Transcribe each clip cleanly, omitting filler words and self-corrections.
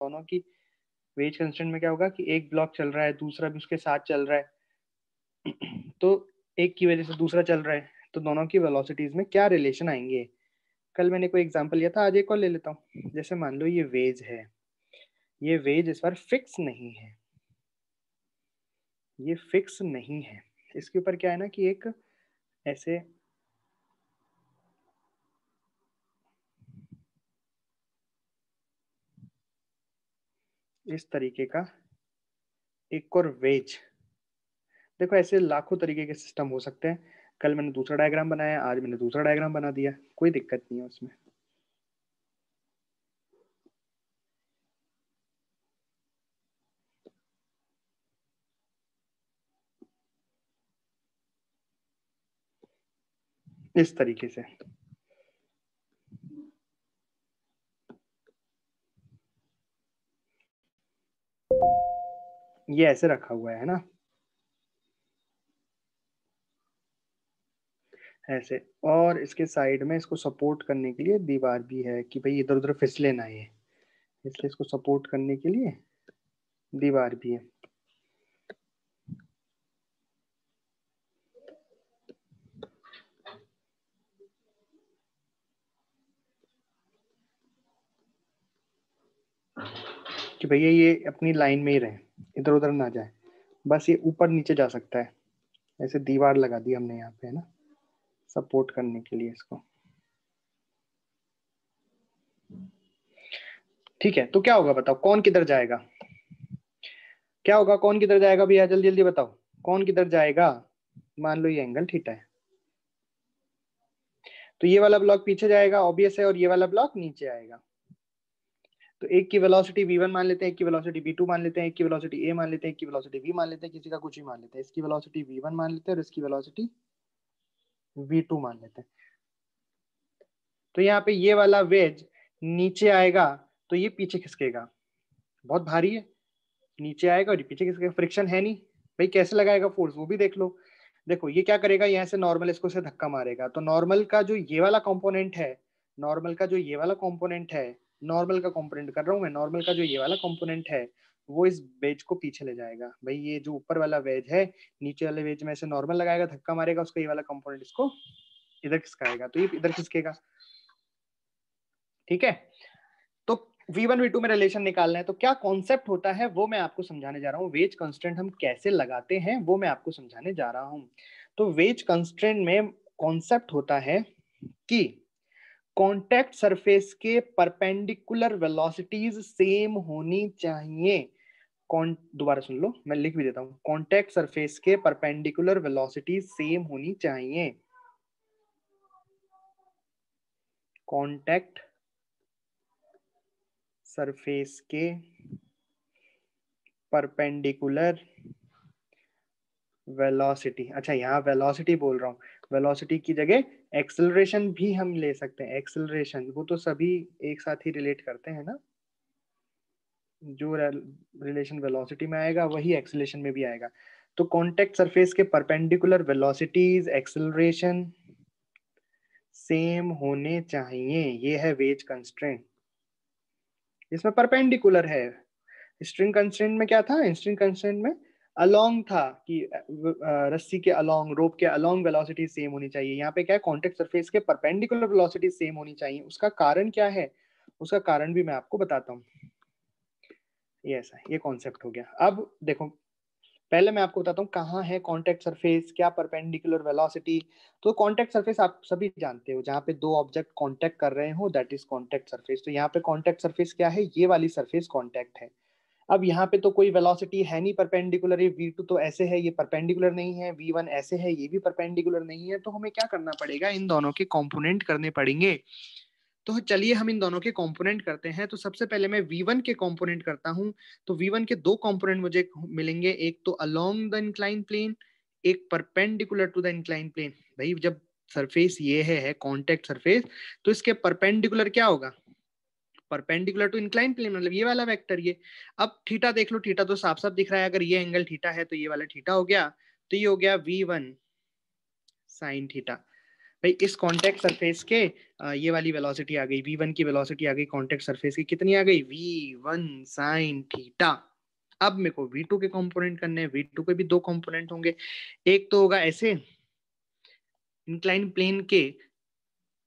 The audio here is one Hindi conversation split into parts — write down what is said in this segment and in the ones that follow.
दोनों की वेज कंस्ट्रेंट में क्या होगा कि एक ब्लॉक चल रहा है, दूसरा भी उसके साथ चल रहा है, तो एक की वजह से दूसरा चल रहा है, तो दोनों की वेलोसिटीज में क्या रिलेशन आएंगे। कल मैंने कोई एग्जांपल लिया था, आज एक और ले लेता हूँ। जैसे मान लो ये वेज है, ये वेज इस बार फिक्स नहीं है, ये फिक्स नहीं है। इसके ऊपर क्या है ना कि एक ऐसे इस तरीके का एक और वेज, देखो ऐसे लाखों तरीके के सिस्टम हो सकते हैं। कल मैंने दूसरा डायग्राम बनाया, आज मैंने दूसरा डायग्राम बना दिया, कोई दिक्कत नहीं है उसमें। इस तरीके से ये ऐसे रखा हुआ है ना, ऐसे। और इसके साइड में इसको सपोर्ट करने के लिए दीवार भी है कि भाई इधर उधर फिसले ना ये, इसलिए इसको सपोर्ट करने के लिए दीवार भी है। कि भैया ये अपनी लाइन में ही रहे, इधर उधर ना जाए, बस ये ऊपर नीचे जा सकता है। ऐसे दीवार लगा दी हमने यहाँ पे, है ना, सपोर्ट करने के लिए इसको। ठीक है, तो क्या होगा बताओ, कौन किधर जाएगा, क्या होगा, कौन किधर जाएगा भैया, जल्दी जल्दी बताओ, कौन किधर जाएगा। मान लो ये एंगल थीटा है, तो ये वाला ब्लॉक पीछे जाएगा, ऑब्वियस है, और ये वाला ब्लॉक नीचे आएगा। तो एक की वेलोसिटी v1 मान लेते हैं, एक की वेलोसिटी v2 मान लेते हैं, एक की वेलोसिटी a मान लेते हैं, एक की वेलोसिटी v मान लेते हैं, किसी का कुछ ही मान लेते हैं। इसकी वेलोसिटी v1 मान लेते हैं और इसकी वेलोसिटी v2 मान लेते हैं। तो यहाँ पे ये वाला वेज नीचे आएगा, तो ये पीछे खिसकेगा, बहुत भारी है, नीचे आएगा और ये पीछे खिसकेगा, फ्रिक्शन है नहीं। भाई कैसे लगाएगा फोर्स, वो भी देख लो। देखो ये क्या करेगा, यहाँ से नॉर्मल इसको से धक्का मारेगा, तो नॉर्मल का जो ये वाला कंपोनेंट है, नॉर्मल का जो ये वाला कंपोनेंट है, नॉर्मल का कंपोनेंट कर रहा हूं मैं, नॉर्मल का जो ये वाला कंपोनेंट है वो इस वेज को पीछे ले जाएगा। भाई ये जो ऊपर वाला वेज है, नीचे वाले वेज में से नॉर्मल लगाएगा, धक्का मारेगा, उसका ये वाला कंपोनेंट इसको इधर खिसकाएगा, तो ये इधर खिसकेगा। ठीक है, तो v1 v2 में रिलेशन निकालना है, तो क्या कॉन्सेप्ट होता है वो मैं आपको समझाने जा रहा हूँ। वेज कंस्ट्रेंट हम कैसे लगाते हैं वो मैं आपको समझाने जा रहा हूँ। तो वेज कंस्ट्रेंट में कॉन्सेप्ट होता है कि कांटेक्ट सरफेस के परपेंडिकुलर वेलोसिटीज सेम होनी चाहिए। कौन, दोबारा सुन लो, मैं लिख भी देता हूं, कांटेक्ट सरफेस के परपेंडिकुलर वेलोसिटीज सेम होनी चाहिए। कांटेक्ट सरफेस के परपेंडिकुलर वेलोसिटी, अच्छा यहाँ वेलोसिटी बोल रहा हूँ, वेलोसिटी की जगह एक्सेलरेशन भी हम ले सकते हैं। एक्सेलरेशन वो तो सभी एक साथ ही रिलेट करते हैं ना, जो रिलेशन वेलोसिटी में आएगा वही एक्सेलरेशन में भी आएगा। तो कांटेक्ट सरफेस के परपेंडिकुलर वेलोसिटीज एक्सेलरेशन सेम होने चाहिए, ये है वेज कंस्ट्रेंट। इसमें परपेंडिकुलर है। स्ट्रिंग कंस्ट्रेंट में क्या था, स्ट्रिंग कंस्ट्रेंट में अलोंग था कि रस्सी के अलोंग, रोप के अलोंग वेलोसिटी सेम होनी चाहिए। यहाँ पे क्या है, कांटेक्ट सरफेस के परपेंडिकुलर वेलोसिटी सेम होनी चाहिए। उसका कारण क्या है, उसका कारण भी मैं आपको बताता हूँ। ये ऐसा, ये कॉन्सेप्ट हो गया। अब देखो, पहले मैं आपको बताता हूँ कहाँ है कांटेक्ट सरफेस, क्या परपेंडिकुलर वेलोसिटी। तो कांटेक्ट सरफेस आप सभी जानते हो, जहाँ पे दो ऑब्जेक्ट कांटेक्ट कर रहे हो दैट इज कांटेक्ट सरफेस। तो यहाँ पे कांटेक्ट सरफेस क्या है, ये वाली सरफेस कांटेक्ट है। अब यहाँ पे तो कोई वेलोसिटी है नहीं परपेंडिकुलर, ये v2 तो ऐसे है, ये परपेंडिकुलर नहीं है, v1 ऐसे है, ये भी परपेंडिकुलर नहीं है। तो हमें क्या करना पड़ेगा, इन दोनों के कंपोनेंट करने पड़ेंगे। तो चलिए हम इन दोनों के कंपोनेंट करते हैं। तो सबसे पहले मैं v1 के कंपोनेंट करता हूं। तो v1 के दो कंपोनेंट मुझे मिलेंगे, एक तो अलोंग द इंक्लाइन प्लेन, एक perpendicular to the incline plane. भाई जब सरफेस ये है कांटेक्ट सरफेस, तो इसके परपेंडिकुलर क्या होगा, परपेंडिकुलर टू इंक्लाइन प्लेन, मतलब ये वाला वेक्टर ये। अब थीटा देख लो, थीटा तो साफ साफ दिख रहा है, अगर ये एंगल थीटा है तो ये वाला थीटा हो गया, तो ये हो गया v1 साइन थीटा। भाई इस कॉन्टेक्ट सरफेस के ये वाली वेलोसिटी आ गई, v1 की वेलोसिटी आ गई कॉन्टेक्ट सरफेस की, कितनी आ गई, v1 साइन थीटा। अब मेरे को v2 के कंपोनेंट करने हैं, v2 के भी दो कंपोनेंट होंगे, एक तो होगा ऐसे इंक्लाइन प्लेन के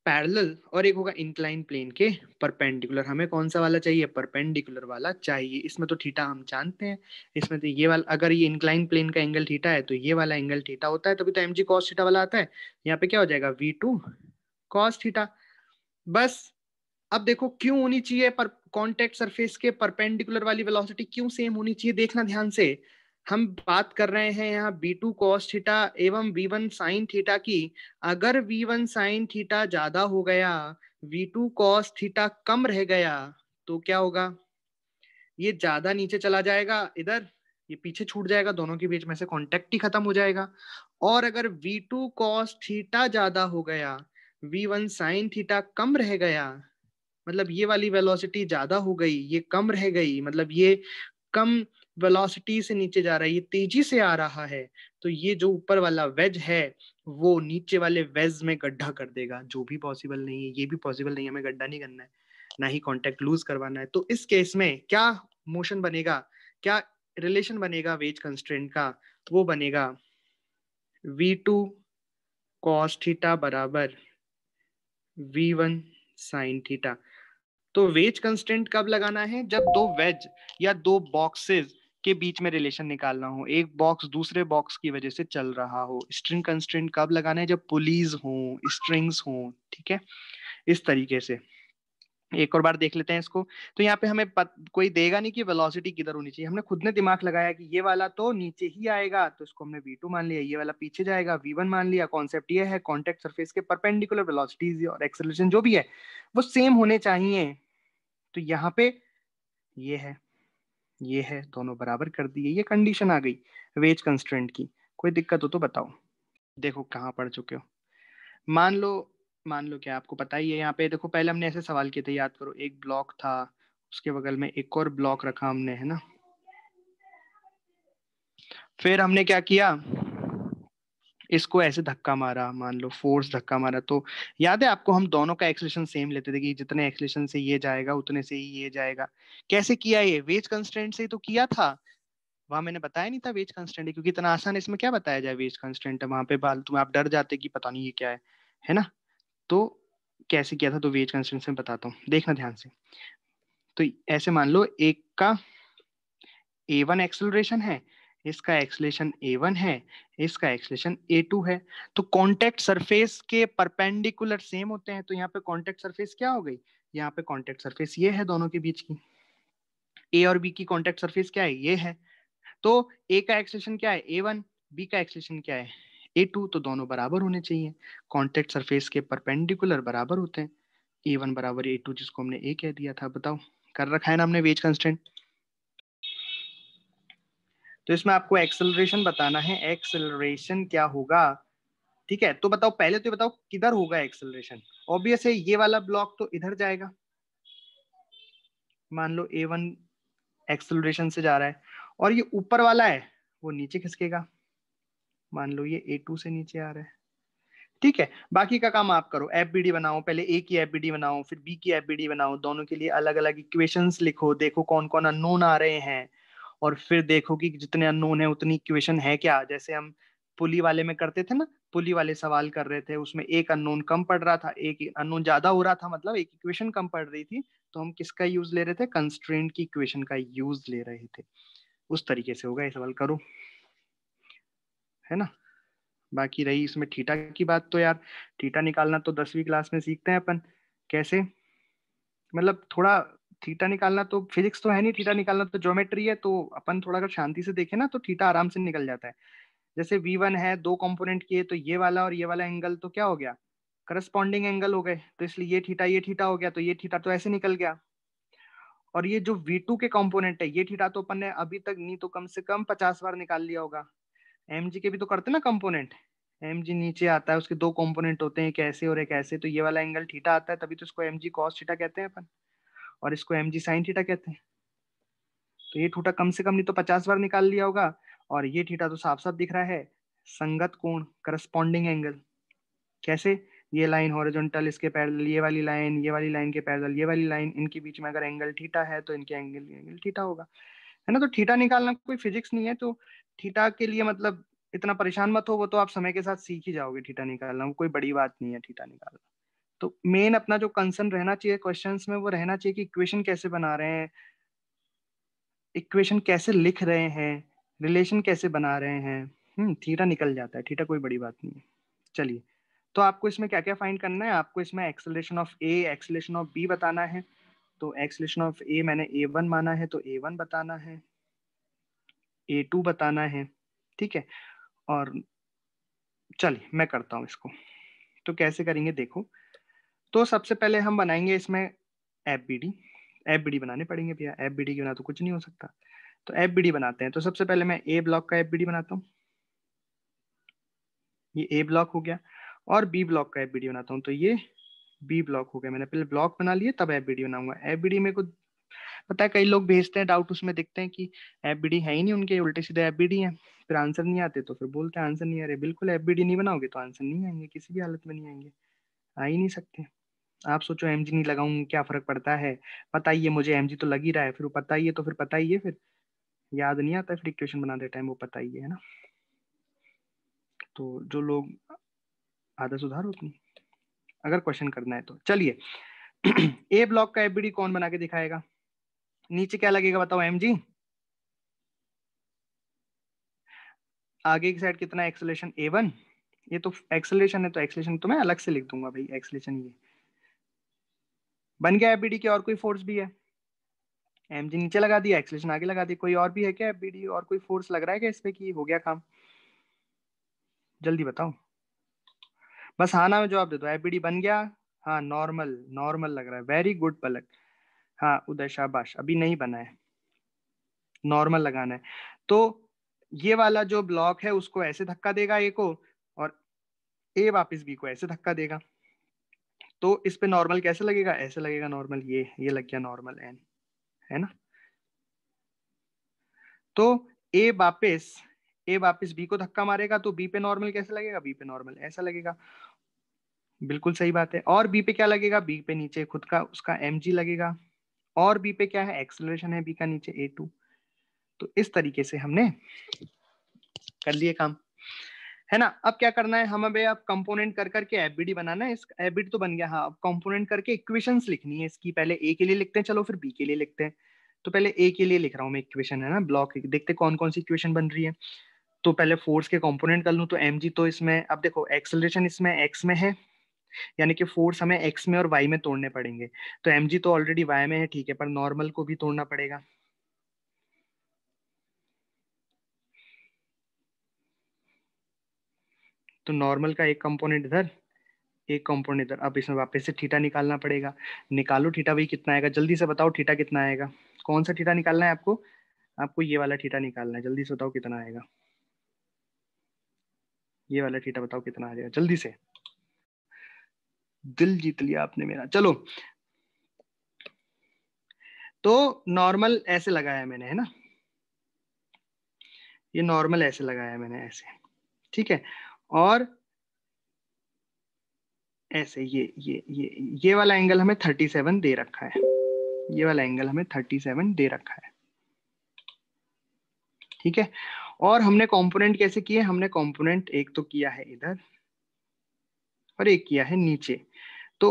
पैरेलल और एक होगा इंक्लाइन प्लेन के परपेंडिकुलर। हमें कौन सा वाला चाहिए, परपेंडिकुलर वाला चाहिए। इसमें तो थीटा हम जानते हैं, इसमें तो ये वाला, अगर ये इंक्लाइन प्लेन का एंगल थीटा है तो ये वाला एंगल थीटा होता है, तभी तो mg cos थीटा वाला आता है। यहाँ पे क्या हो जाएगा, v2 cos थीटा। बस अब देखो क्यों होनी चाहिए पर कॉन्टेक्ट सरफेस के परपेंडिकुलर वाली वेलोसिटी क्यों सेम होनी चाहिए, देखना ध्यान से। हम बात कर रहे हैं यहाँ v2 cos थीटा एवं v1 sin थीटा की। अगर v1 sin थीटा ज्यादा हो गया, v2 cos थीटा कम रह गया, तो क्या होगा, ये ज्यादा नीचे चला जाएगा इधर, ये पीछे छूट जाएगा, दोनों के बीच में से कांटेक्ट ही खत्म हो जाएगा। और अगर v2 cos थीटा ज्यादा हो गया, v1 sin थीटा कम रह गया, मतलब ये वाली वेलोसिटी ज्यादा हो गई, ये कम रह गई, मतलब ये कम वेलोसिटी से नीचे जा रहा है, ये तेजी से आ रहा है, तो ये जो ऊपर वाला वेज है वो नीचे वाले वेज में गड्ढा कर देगा, जो भी पॉसिबल नहीं है, ये भी पॉसिबल नहीं है, हमें गड्ढा नहीं करना है, ना ही कांटेक्ट लूज करवाना है। तो इस केस में क्या मोशन बनेगा, क्या रिलेशन बनेगा वेज कंस्ट्रेंट का, वो बनेगा v2 cos थीटा बराबर v1 sin थीटा। तो वेज कंस्टेंट कब लगाना है, जब दो वेज या दो बॉक्सेस के बीच में रिलेशन निकालना हो, एक बॉक्स दूसरे बॉक्स की वजह से चल रहा हो। स्ट्रिंग कंस्टेंट कब लगाना है, जब पुलीज हो, स्ट्रिंग्स हो, ठीक है, इस तरीके से। एक और बार देख लेते हैं इसको। तो यहाँ पे हमें कोई देगा नहीं कि वेलोसिटी किधर होनी चाहिए, हमने खुद ने दिमाग लगाया कि ये वाला तो नीचे ही आएगा, तो इसको हमने v2 मान लिया, ये वाला पीछे जाएगा v1 मान लिया। कॉन्सेप्ट ये है कॉन्टेक्ट सरफेस के परपेंडिकुलर वेलोसिटीज और एक्सेलरेशन जो भी है वो सेम होने चाहिए। तो यहाँ पे ये है, ये है, दोनों बराबर कर दिए, ये कंडीशन आ गई वेज कंस्ट्रेंट की। कोई दिक्कत हो तो बताओ। देखो कहाँ पढ़ चुके हो। मान लो, मान लो क्या आपको पता ही है, यहाँ पे देखो पहले हमने ऐसे सवाल किए थे, याद करो, एक ब्लॉक था, उसके बगल में एक और ब्लॉक रखा हमने, है ना। फिर हमने क्या किया, इसको ऐसे धक्का मारा, मान लो फोर्स धक्का मारा, तो याद है आपको हम दोनों का एक्सलेशन सेम लेते थे कि जितने एक्सलेशन से ये जाएगा उतने से ही ये जाएगा। कैसे किया, ये वेज कंस्ट्रेंट से ही तो किया था। वहां मैंने बताया नहीं था वेज कंस्टेंट है, क्योंकि इतना आसान है, इसमें क्या बताया जाए वेज कंस्टेंट है, वहां पे बाल तुम आप डर जाते कि पता नहीं ये क्या है ना। तो कैसे किया था, तो वेज कंस्टेंट से बताता हूँ, देखना ध्यान से। तो ऐसे मान लो एक का a1 एक्सेलरेशन है, इसका एक्सेलरेशन a1 है, इसका एक्सेलरेशन a2 है। तो कांटेक्ट सरफेस के परपेंडिकुलर सेम होते हैं, तो यहाँ पे कांटेक्ट सरफेस क्या हो गई, यहाँ पे कांटेक्ट सरफेस ये है दोनों के बीच की। a और b की कांटेक्ट सरफेस क्या है, ये है। तो a का एक्सेलरेशन क्या है a1, b का एक्सेलरेशन क्या है a2, तो दोनों बराबर होने चाहिए, कांटेक्ट सरफेस के परपेंडिकुलर बराबर होते हैं। a1 बराबर a2, जिसको हमने a कह दिया था, बताओ कर रखा है ना हमने वेज कंस्टेंट। तो इसमें आपको एक्सेलरेशन बताना है, एक्सेलरेशन क्या होगा, ठीक है। तो बताओ, पहले तो बताओ किधर होगा एक्सेलरेशन। ऑब्वियस है ये वाला ब्लॉक तो इधर जाएगा, मान लो a1 एक्सेलरेशन से जा रहा है, और ये ऊपर वाला है वो नीचे खिसकेगा, मान लो ये a2 से नीचे आ रहा है, ठीक है। बाकी का काम आप करो, एफबीडी बनाओ, पहले ए की एफबीडी बनाओ, फिर बी की एफबीडी बनाओ, दोनों के लिए अलग अलग इक्वेशंस लिखो, देखो कौन कौन अननोन आ रहे हैं, और फिर देखो कि जितने अननोन है उतनी इक्वेशन है क्या। जैसे हम पुली वाले में करते थे ना, पुली वाले सवाल कर रहे थे, उसमें एक अननोन कम पड़ रहा था, एक अननोन ज्यादा हो रहा था, मतलब एक इक्वेशन कम पड़ रही थी, तो हम किसका यूज ले रहे थे, कंस्ट्रेंट की इक्वेशन का यूज ले रहे थे। उस तरीके से होगा ये सवाल, करो, है ना। बाकी रही इसमें थीटा की बात, तो यार थीटा निकालना तो 10वीं क्लास में सीखते हैं अपन, कैसे, मतलब थोड़ा थीटा निकालना तो फिजिक्स तो है नहीं, थीटा निकालना तो ज्योमेट्री है, तो अपन थोड़ा अगर शांति से देखें ना तो थीटा आराम से निकल जाता है। जैसे v1 है, दो कंपोनेंट किए, तो ये वाला और ये वाला एंगल तो क्या हो गया, करस्पॉन्डिंग एंगल हो गए, तो इसलिए ये थीटा हो गया, तो ये थीटा तो ऐसे निकल गया। और ये जो v2 के कंपोनेंट है, ये थीटा तो अपन ने अभी तक नहीं तो कम से कम 50 बार निकाल लिया होगा। mg के भी तो करते ना कंपोनेंट, mg नीचे आता है, उसके दो कंपोनेंट होते हैं, एक ऐसे और एक ऐसे, तो ये वाला एंगल थीटा आता है, तभी तो इसको mg cos थीटा कहते हैं अपन, और इसको mg sin थीटा कहते हैं। तो ये थीटा कम से कम नहीं तो 50 बार निकाल लिया होगा, और ये थीटा तो साफ साफ दिख रहा है, संगत कोण, करस्पॉन्डिंग एंगल। कैसे, ये लाइन हॉरिजॉन्टल, इसके पैरेलल ये वाली लाइन, ये वाली लाइन के पैरेलल ये वाली लाइन, इनके बीच में अगर एंगल थीटा है तो इनके एंगल थीटा होगा, है ना। तो थीटा निकालना कोई फिजिक्स नहीं है, तो थीटा के लिए मतलब इतना परेशान मत हो, वो तो आप समय के साथ सीख ही जाओगे थीटा निकालना, वो कोई बड़ी बात नहीं है थीटा निकालना। तो मेन अपना जो कंसर्न रहना चाहिए क्वेश्चंस में वो रहना चाहिए कि इक्वेशन कैसे बना रहे हैं, इक्वेशन कैसे लिख रहे हैं, रिलेशन कैसे बना रहे हैं। थीटा निकल जाता है, थीटा कोई बड़ी बात नहीं है। चलिए, तो आपको इसमें क्या क्या फाइंड करना है, आपको इसमें acceleration of A, acceleration of B बताना है। तो एक्सेलरेशन ऑफ ए मैंने a1 माना है, तो a1 बताना है, a2 बताना है, ठीक है। और चलिए मैं करता हूँ इसको। तो कैसे करेंगे देखो, तो सबसे पहले हम बनाएंगे इसमें F B D. F B D बनाने पड़ेंगे भैया, एफ बी डी के बिना तो कुछ नहीं हो सकता। तो एफ बी डी बनाते हैं। तो सबसे पहले मैं ए ब्लॉक का एफ बी डी बनाता हूँ, ये ए ब्लॉक हो गया। और बी ब्लॉक का एफ बी डी बनाता हूँ, तो ये बी ब्लॉक हो गया। मैंने पहले ब्लॉक बना लिए तब एफ बी डी बनाऊंगा। एफ बी डी में कुछ पता है, कई लोग भेजते हैं डाउट, उसमें देखते हैं कि एफ बी डी है ही नहीं उनके, उल्टे सीधे एफ बी डी है, फिर आंसर नहीं आते तो फिर बोलते हैं आंसर नहीं आ रहे। बिल्कुल एफ बी डी नहीं बनाओगे तो आंसर नहीं आएंगे, किसी भी हालत में नहीं आएंगे, आ ही नहीं सकते। आप सोचो एम जी नहीं लगाऊंगी क्या फर्क पड़ता है, पता ही है मुझे एम जी तो लग ही रहा है, फिर वो पता ही है तो फिर पता ही है, फिर याद नहीं आता फिर इक्वेशन बनाते टाइम, वो पता ही है ना। तो जो लोग आधा सुधार होती अगर क्वेश्चन करना है तो। चलिए ए ब्लॉक का एफबीडी कौन बना के दिखाएगा, नीचे क्या लगेगा बताओ एम जी, आगे की साइड कितना एक्सेलरेशन a1, ये तो एक्सेलरेशन है तो एक्सेलरेशन तो मैं अलग से लिख दूंगा भाई, एक्सेलरेशन ये बन गया एफबीडी की। और कोई फोर्स भी है, एम जी नीचे लगा दिया, एक्सेलरेशन आगे लगा दी, कोई और भी है क्या एफबीडी, और कोई फोर्स लग रहा है क्या इस पे कि हो गया काम, जल्दी बताओ। बस हाँ ना में जवाब दे दो, एफबीडी बन गया। हाँ नॉर्मल, नॉर्मल लग रहा है, वेरी गुड पलक। हाँ उदय शाबाश, अभी नहीं बना है, नॉर्मल लगाना है। तो ये वाला जो ब्लॉक है उसको ऐसे धक्का देगा ए को, और ए वापस बी को ऐसे धक्का देगा। तो इस पे नॉर्मल कैसे लगेगा, ऐसे लगेगा नॉर्मल, ये लग गया नॉर्मल एन, है ना। तो ए वापस ए वापस बी को धक्का मारेगा, तो बी पे नॉर्मल कैसे लगेगा, बी पे नॉर्मल ऐसा लगेगा। बिल्कुल सही बात है। और बी पे क्या लगेगा, बी पे नीचे खुद का उसका एम जी लगेगा। और बी पे क्या है, एक्सेलरेशन है बी का नीचे a2। तो इस तरीके से हमने कर लिए काम, है ना। अब क्या करना है हम, अबे अब कंपोनेंट कर करके एफबीडी बनाना है। इस एफबीडी तो बन गया, हाँ अब कंपोनेंट करके इक्वेशंस लिखनी है इसकी। पहले ए के लिए लिखते हैं, चलो फिर बी के लिए लिखते हैं। तो पहले ए के लिए लिख रहा हूँ मैं इक्वेशन, है ना, ब्लॉक देखते कौन कौन सी इक्वेशन बन रही है। तो पहले फोर्स के कंपोनेंट कर लूँ, तो एम जी तो इसमें, अब देखो एक्सेलरेशन इसमें एक्स में है, यानी कि फोर्स हमें एक्स में और वाई में तोड़ने पड़ेंगे। तो एम जी तो ऑलरेडी वाई में है, ठीक है, पर नॉर्मल को भी तोड़ना पड़ेगा। तो नॉर्मल का एक कंपोनेंट इधर, एक कंपोनेंट इधर। अब इसमें वापस से थीटा निकालना पड़ेगा। निकालो थीटा, भाई कितना आएगा, जल्दी से बताओ थीटा कितना आएगा। कौन सा थीटा निकालना है आपको, आपको ये वाला थीटा निकालना है, जल्दी से बताओ कितना आएगा। ये वाला थीटा बताओ कितना आ जाएगा जल्दी से, दिल जीत लिया आपने मेरा। चलो, तो नॉर्मल ऐसे लगाया मैंने, है ना, ये नॉर्मल ऐसे लगाया मैंने ऐसे, ठीक है। और ऐसे ये वाला एंगल हमें 37 दे रखा है, ये वाला एंगल हमें 37 दे रखा है, ठीक है। और हमने कंपोनेंट कैसे किए, हमने कंपोनेंट एक तो किया है इधर और एक किया है नीचे। तो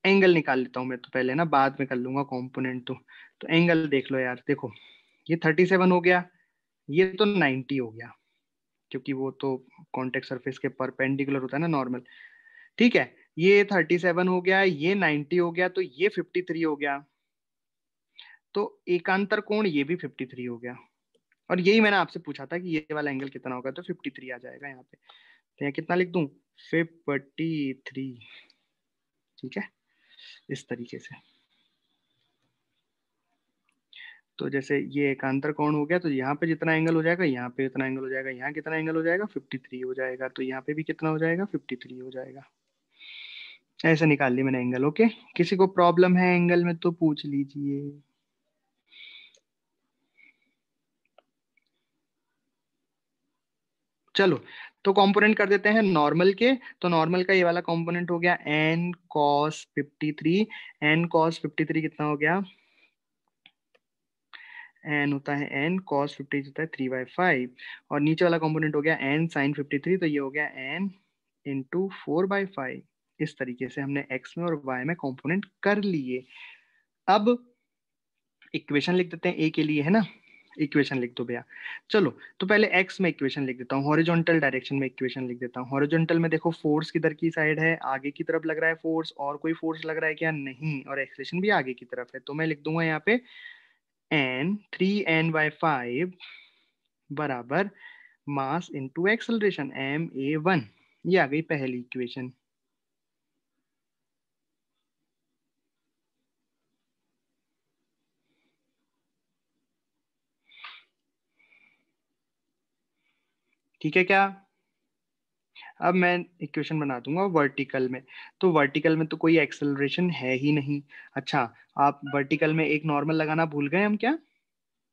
एंगल निकाल लेता हूं मैं तो पहले ना, बाद में कर लूंगा कंपोनेंट। तो एंगल देख लो यार, देखो ये 37 हो गया, ये तो 90 हो गया, क्योंकि वो तो कॉन्टेक्ट सरफेस के परपेंडिकुलर होता है ना नॉर्मल, ठीक है। ये 37 हो गया, ये 90 हो गया, तो ये 53 हो गया। तो एकांतर कोण ये भी 53 हो गया। और यही मैंने आपसे पूछा था कि ये वाला एंगल कितना होगा, तो 53 आ जाएगा यहाँ पे। तो यहाँ कितना लिख दूं, 53, ठीक है, इस तरीके से। तो जैसे ये एकांतर कोण हो गया, तो यहाँ पे जितना एंगल हो जाएगा, यहाँ पे इतना एंगल हो जाएगा, यहाँ कितना एंगल हो जाएगा, 53 हो जाएगा, तो यहाँ पे भी कितना हो जाएगा, 53 हो जाएगा। ऐसे निकाल ली मैंने एंगल, ओके। किसी को प्रॉब्लम है एंगल में तो पूछ लीजिए। चलो, तो कंपोनेंट कर देते हैं नॉर्मल के। तो नॉर्मल का ये वाला कंपोनेंट हो गया n cos 53। n cos 53 कितना हो गया? n होता है n cos 50 होता है 3/5। और नीचे वाला कंपोनेंट हो गया n sin 53, तो ये हो गया n इंटू 4/5। इस तरीके से हमने x में और y में कंपोनेंट कर लिए। अब इक्वेशन लिख देते हैं a के लिए, है ना। इक्वेशन लिख दो भैया। चलो, तो पहले x में इक्वेशन लिख देता हूँ, हॉरिजॉन्टल डायरेक्शन में इक्वेशन लिख देता हूँ। हॉरिजॉन्टल में देखो फोर्स किधर की साइड है, आगे की तरफ लग रहा है फोर्स, और कोई फोर्स लग रहा है क्या? नहीं। और एक्सलेशन भी आगे की तरफ है, तो मैं लिख दूंगा यहाँ पे n 3n/5 बराबर मास इंटू एक्सलरेशन ma1। ये आ गई पहली इक्वेशन। ठीक है क्या? अब मैं इक्वेशन बना दूंगा वर्टिकल में। तो वर्टिकल में तो कोई एक्सेलरेशन है ही नहीं। अच्छा, आप वर्टिकल में एक नॉर्मल लगाना भूल गए हम क्या?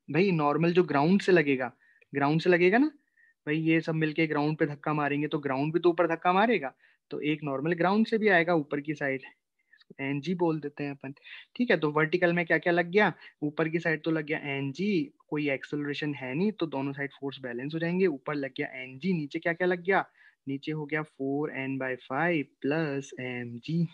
भाई नॉर्मल जो ग्राउंड से लगेगा, ग्राउंड से लगेगा ना। भाई ये सब मिलके ग्राउंड पे धक्का मारेंगे तो ग्राउंड भी तो ऊपर धक्का मारेगा। तो एक नॉर्मल ग्राउंड से भी आएगा ऊपर की साइड, एन जी बोल देते हैं अपन। ठीक है, तो वर्टिकल में क्या क्या लग गया? ऊपर की साइड तो लग गया एन जी, कोई एक्सेलरेशन है नहीं तो दोनों साइड फोर्स बैलेंस हो जाएंगे। ऊपर लग गया एन जी, नीचे क्या क्या लग गया? नीचे हो गया 4n/5 प्लस एम जी।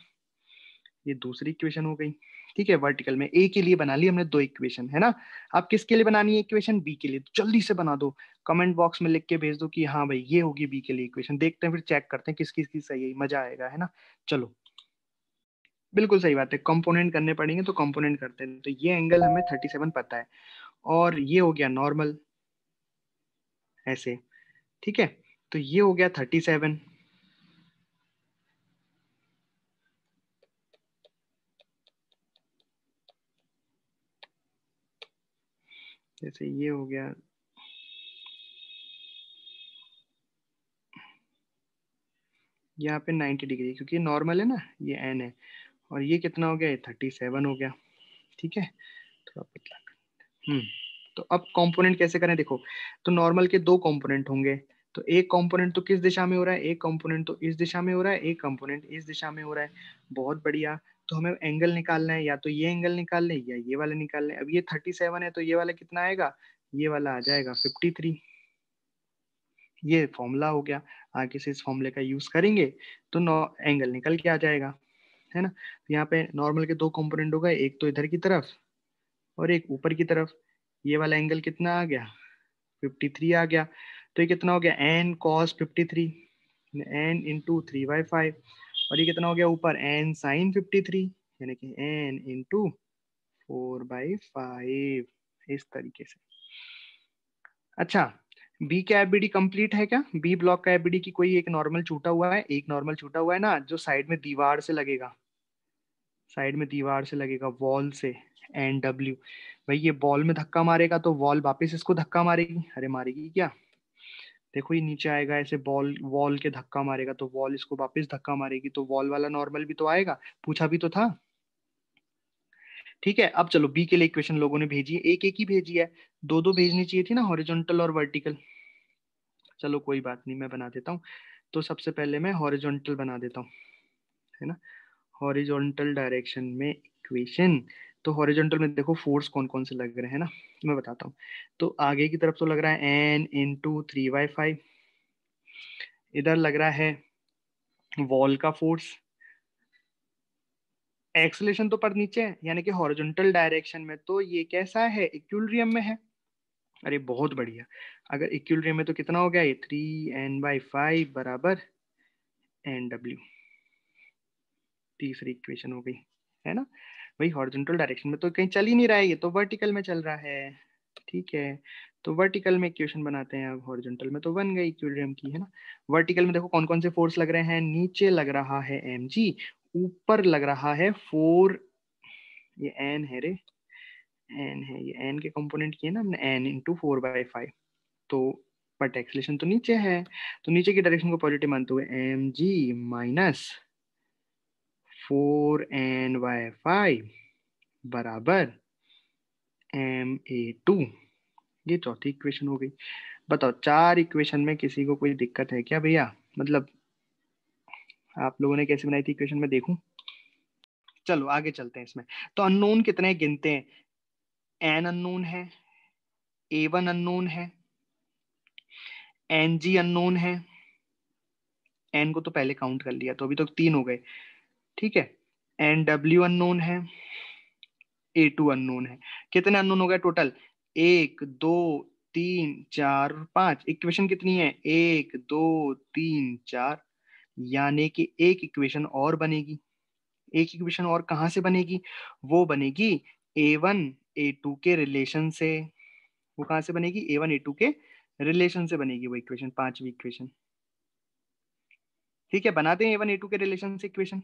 ये दूसरी इक्वेशन हो गई। ठीक है, वर्टिकल में ए के लिए बना ली हमने दो इक्वेशन, है ना। अब किसके लिए बनानी है इक्वेशन? बी के लिए। तो जल्दी से बना दो, कमेंट बॉक्स में लिख के भेज दो कि हाँ भाई ये होगी बी के लिए इक्वेशन। देखते हैं फिर, चेक करते हैं किस किस की सही है, मजा आएगा, है ना। चलो, बिल्कुल सही बात है, कंपोनेंट करने पड़ेंगे तो कंपोनेंट करते हैं। तो ये एंगल हमें 37 पता है, और ये हो गया नॉर्मल ऐसे। ठीक है, तो ये हो गया 37। जैसे ये हो गया, यहाँ पे 90 डिग्री, क्योंकि नॉर्मल है ना, ये एन है। और ये कितना हो गया? ये 37 हो गया। ठीक है, थोड़ा पतला। हम्म तो अब कंपोनेंट कैसे करें देखो। तो नॉर्मल के दो कंपोनेंट होंगे। तो एक कंपोनेंट तो किस दिशा में हो रहा है? एक कंपोनेंट तो इस दिशा में हो रहा है, एक कंपोनेंट इस दिशा में हो रहा है। बहुत बढ़िया। तो हमें एंगल निकालना है, या तो ये एंगल निकाल लें या ये वाला निकाल लें। अब ये 37 है तो ये वाला कितना आएगा? ये वाला आ जाएगा 53। ये फॉर्मूला हो गया। आगे से इस फॉर्मूले का यूज करेंगे तो एंगल निकल के आ जाएगा, है ना। तो यहाँ पे नॉर्मल के दो कंपोनेंट हो गए, एक तो इधर की तरफ और एक ऊपर की तरफ। ये वाला एंगल कितना आ गया? 53 आ गया। तो ये कितना हो गया? N cos 53, N into 3/5। और ये कितना हो गया ऊपर? एन साइन 53, यानी कि एन इंटू 4/5। इस तरीके से। अच्छा, बी का एफबीडी कंप्लीट है क्या? बी ब्लॉक का एफबीडी की कोई एक नॉर्मल छूटा हुआ है, एक नॉर्मल छूटा हुआ है ना, जो साइड में दीवार से लगेगा, साइड में दीवार से लगेगा वॉल से। N W. भाई ये बॉल में धक्का मारेगा तो वॉल वापस इसको धक्का मारेगी। अरे मारेगी क्या? देखो ये नीचे आएगा ऐसे, बॉल वॉल के धक्का मारेगा तो वॉल इसको वापस धक्का मारेगी, तो वॉल वाला नॉर्मल भी तो आएगा। पूछा भी तो था। ठीक है, अब चलो बी के लिए इक्वेशन लोगों ने भेजी है, एक एक ही भेजी है। दो दो भेजनी चाहिए थी ना, हॉरिजॉन्टल और वर्टिकल। चलो कोई बात नहीं, मैं बना देता हूँ। तो सबसे पहले मैं हॉरिजॉन्टल बना देता हूँ, है ना। हॉरिजॉन्टल डायरेक्शन में इक्वेशन। तो हॉरिजॉन्टल में देखो फोर्स कौन कौन से लग रहे हैं ना, मैं बताता हूँ। तो आगे की तरफ तो लग रहा है एन इंटू 3/5। इधर लग रहा है वॉल का फोर्स। एक्सलेशन तो पर नीचे है, यानी कि हॉरिजॉन्टल डायरेक्शन में तो ये कैसा है? इक्विलिब्रियम में है। अरे बहुत बढ़िया। अगर इक्विलिब्रियम में तो कितना हो गया? ये 3n/5 बराबर NW। तीसरी इक्वेशन हो गई, है ना। भाई हॉरिजॉन्टल डायरेक्शन में तो कहीं चल ही नहीं रहा है, ये तो वर्टिकल में चल रहा है। ठीक है, तो वर्टिकल में इक्वेशन बनाते हैं। अब हॉरिजॉन्टल में तो बन गई इक्विलिब्रियम की, है ना। वर्टिकल में देखो कौन कौन से फोर्स लग रहे हैं। नीचे लग रहा है mg, ऊपर लग रहा है 4। ये n है रे, एन है, ये एन के कंपोनेंट किए ना हमने, एन इंटू 4/5। तो बट एक्सलेशन तो नीचे है, तो नीचे की डायरेक्शन को पॉजिटिव मानते हुए एम जी माइनस 4n/5 बराबर ma2। ये चौथी इक्वेशन हो गई। बताओ, 4 इक्वेशन में किसी को कोई दिक्कत है क्या भैया? मतलब आप लोगों ने कैसे बनाई थी इक्वेशन में देखूं? चलो आगे चलते हैं इसमें। तो अननोन कितने गिनते हैं? एन अननोन है, A1 अननोन है, NG अननोन है। एन को तो पहले काउंट कर लिया, तो अभी तो 3 हो गए, ठीक है। NW अननोन है, A2 अननोन है। कितने अननोन हो गए टोटल? 1 2 3 4 5। इक्वेशन कितनी है? 1 2 3 4। यानी कि एक इक्वेशन और बनेगी। एक इक्वेशन और कहाँ से बनेगी? वो बनेगी A1 A2 के रिलेशन से। वो कहाँ से बनेगी? A1 A2 के रिलेशन से बनेगी वो इक्वेशन, पांचवी इक्वेशन। ठीक है, बनाते हैं A1 A2 के रिलेशन से इक्वेशन।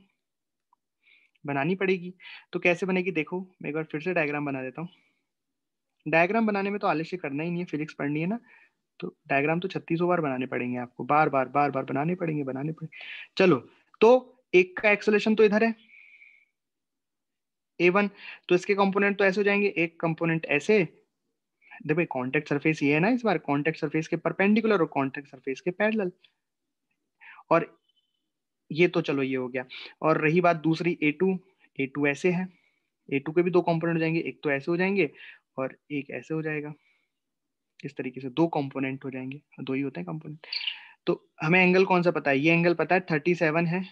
बनानी पड़ेगी। तो कैसे बनेगी देखो, मैं एक बार फिर से डायग्राम बना देता हूँ। डायग्राम बनाने में तो आलस्य करना ही नहीं है, फिजिक्स पढ़नी है ना। तो डायग्राम तो 3600 बार बनाने पड़ेंगे आपको, बार बार बार बार बनाने पड़ेंगे। चलो, तो एक का एक्सेलेरेशन तो इधर है A1। तो इसके कंपोनेंट तो ऐसे हो जाएंगे, एक कंपोनेंट ऐसे। देखो कॉन्टेक्ट सरफेस ये है ना, इस बार कॉन्टेक्ट सरफेस के परपेंडिकुलर और कॉन्टेक्ट सरफेस के पैरेलल। और ये तो चलो ये हो गया। और रही बात दूसरी A2। A2 ऐसे है। A2 के भी दो कंपोनेंट हो जाएंगे, एक तो ऐसे हो जाएंगे और एक ऐसे हो जाएगा। इस तरीके से दो कंपोनेंट हो जाएंगे, दो ही होते हैं कंपोनेंट। तो हमें एंगल कौन सा पता है? ये एंगल पता है 37 है।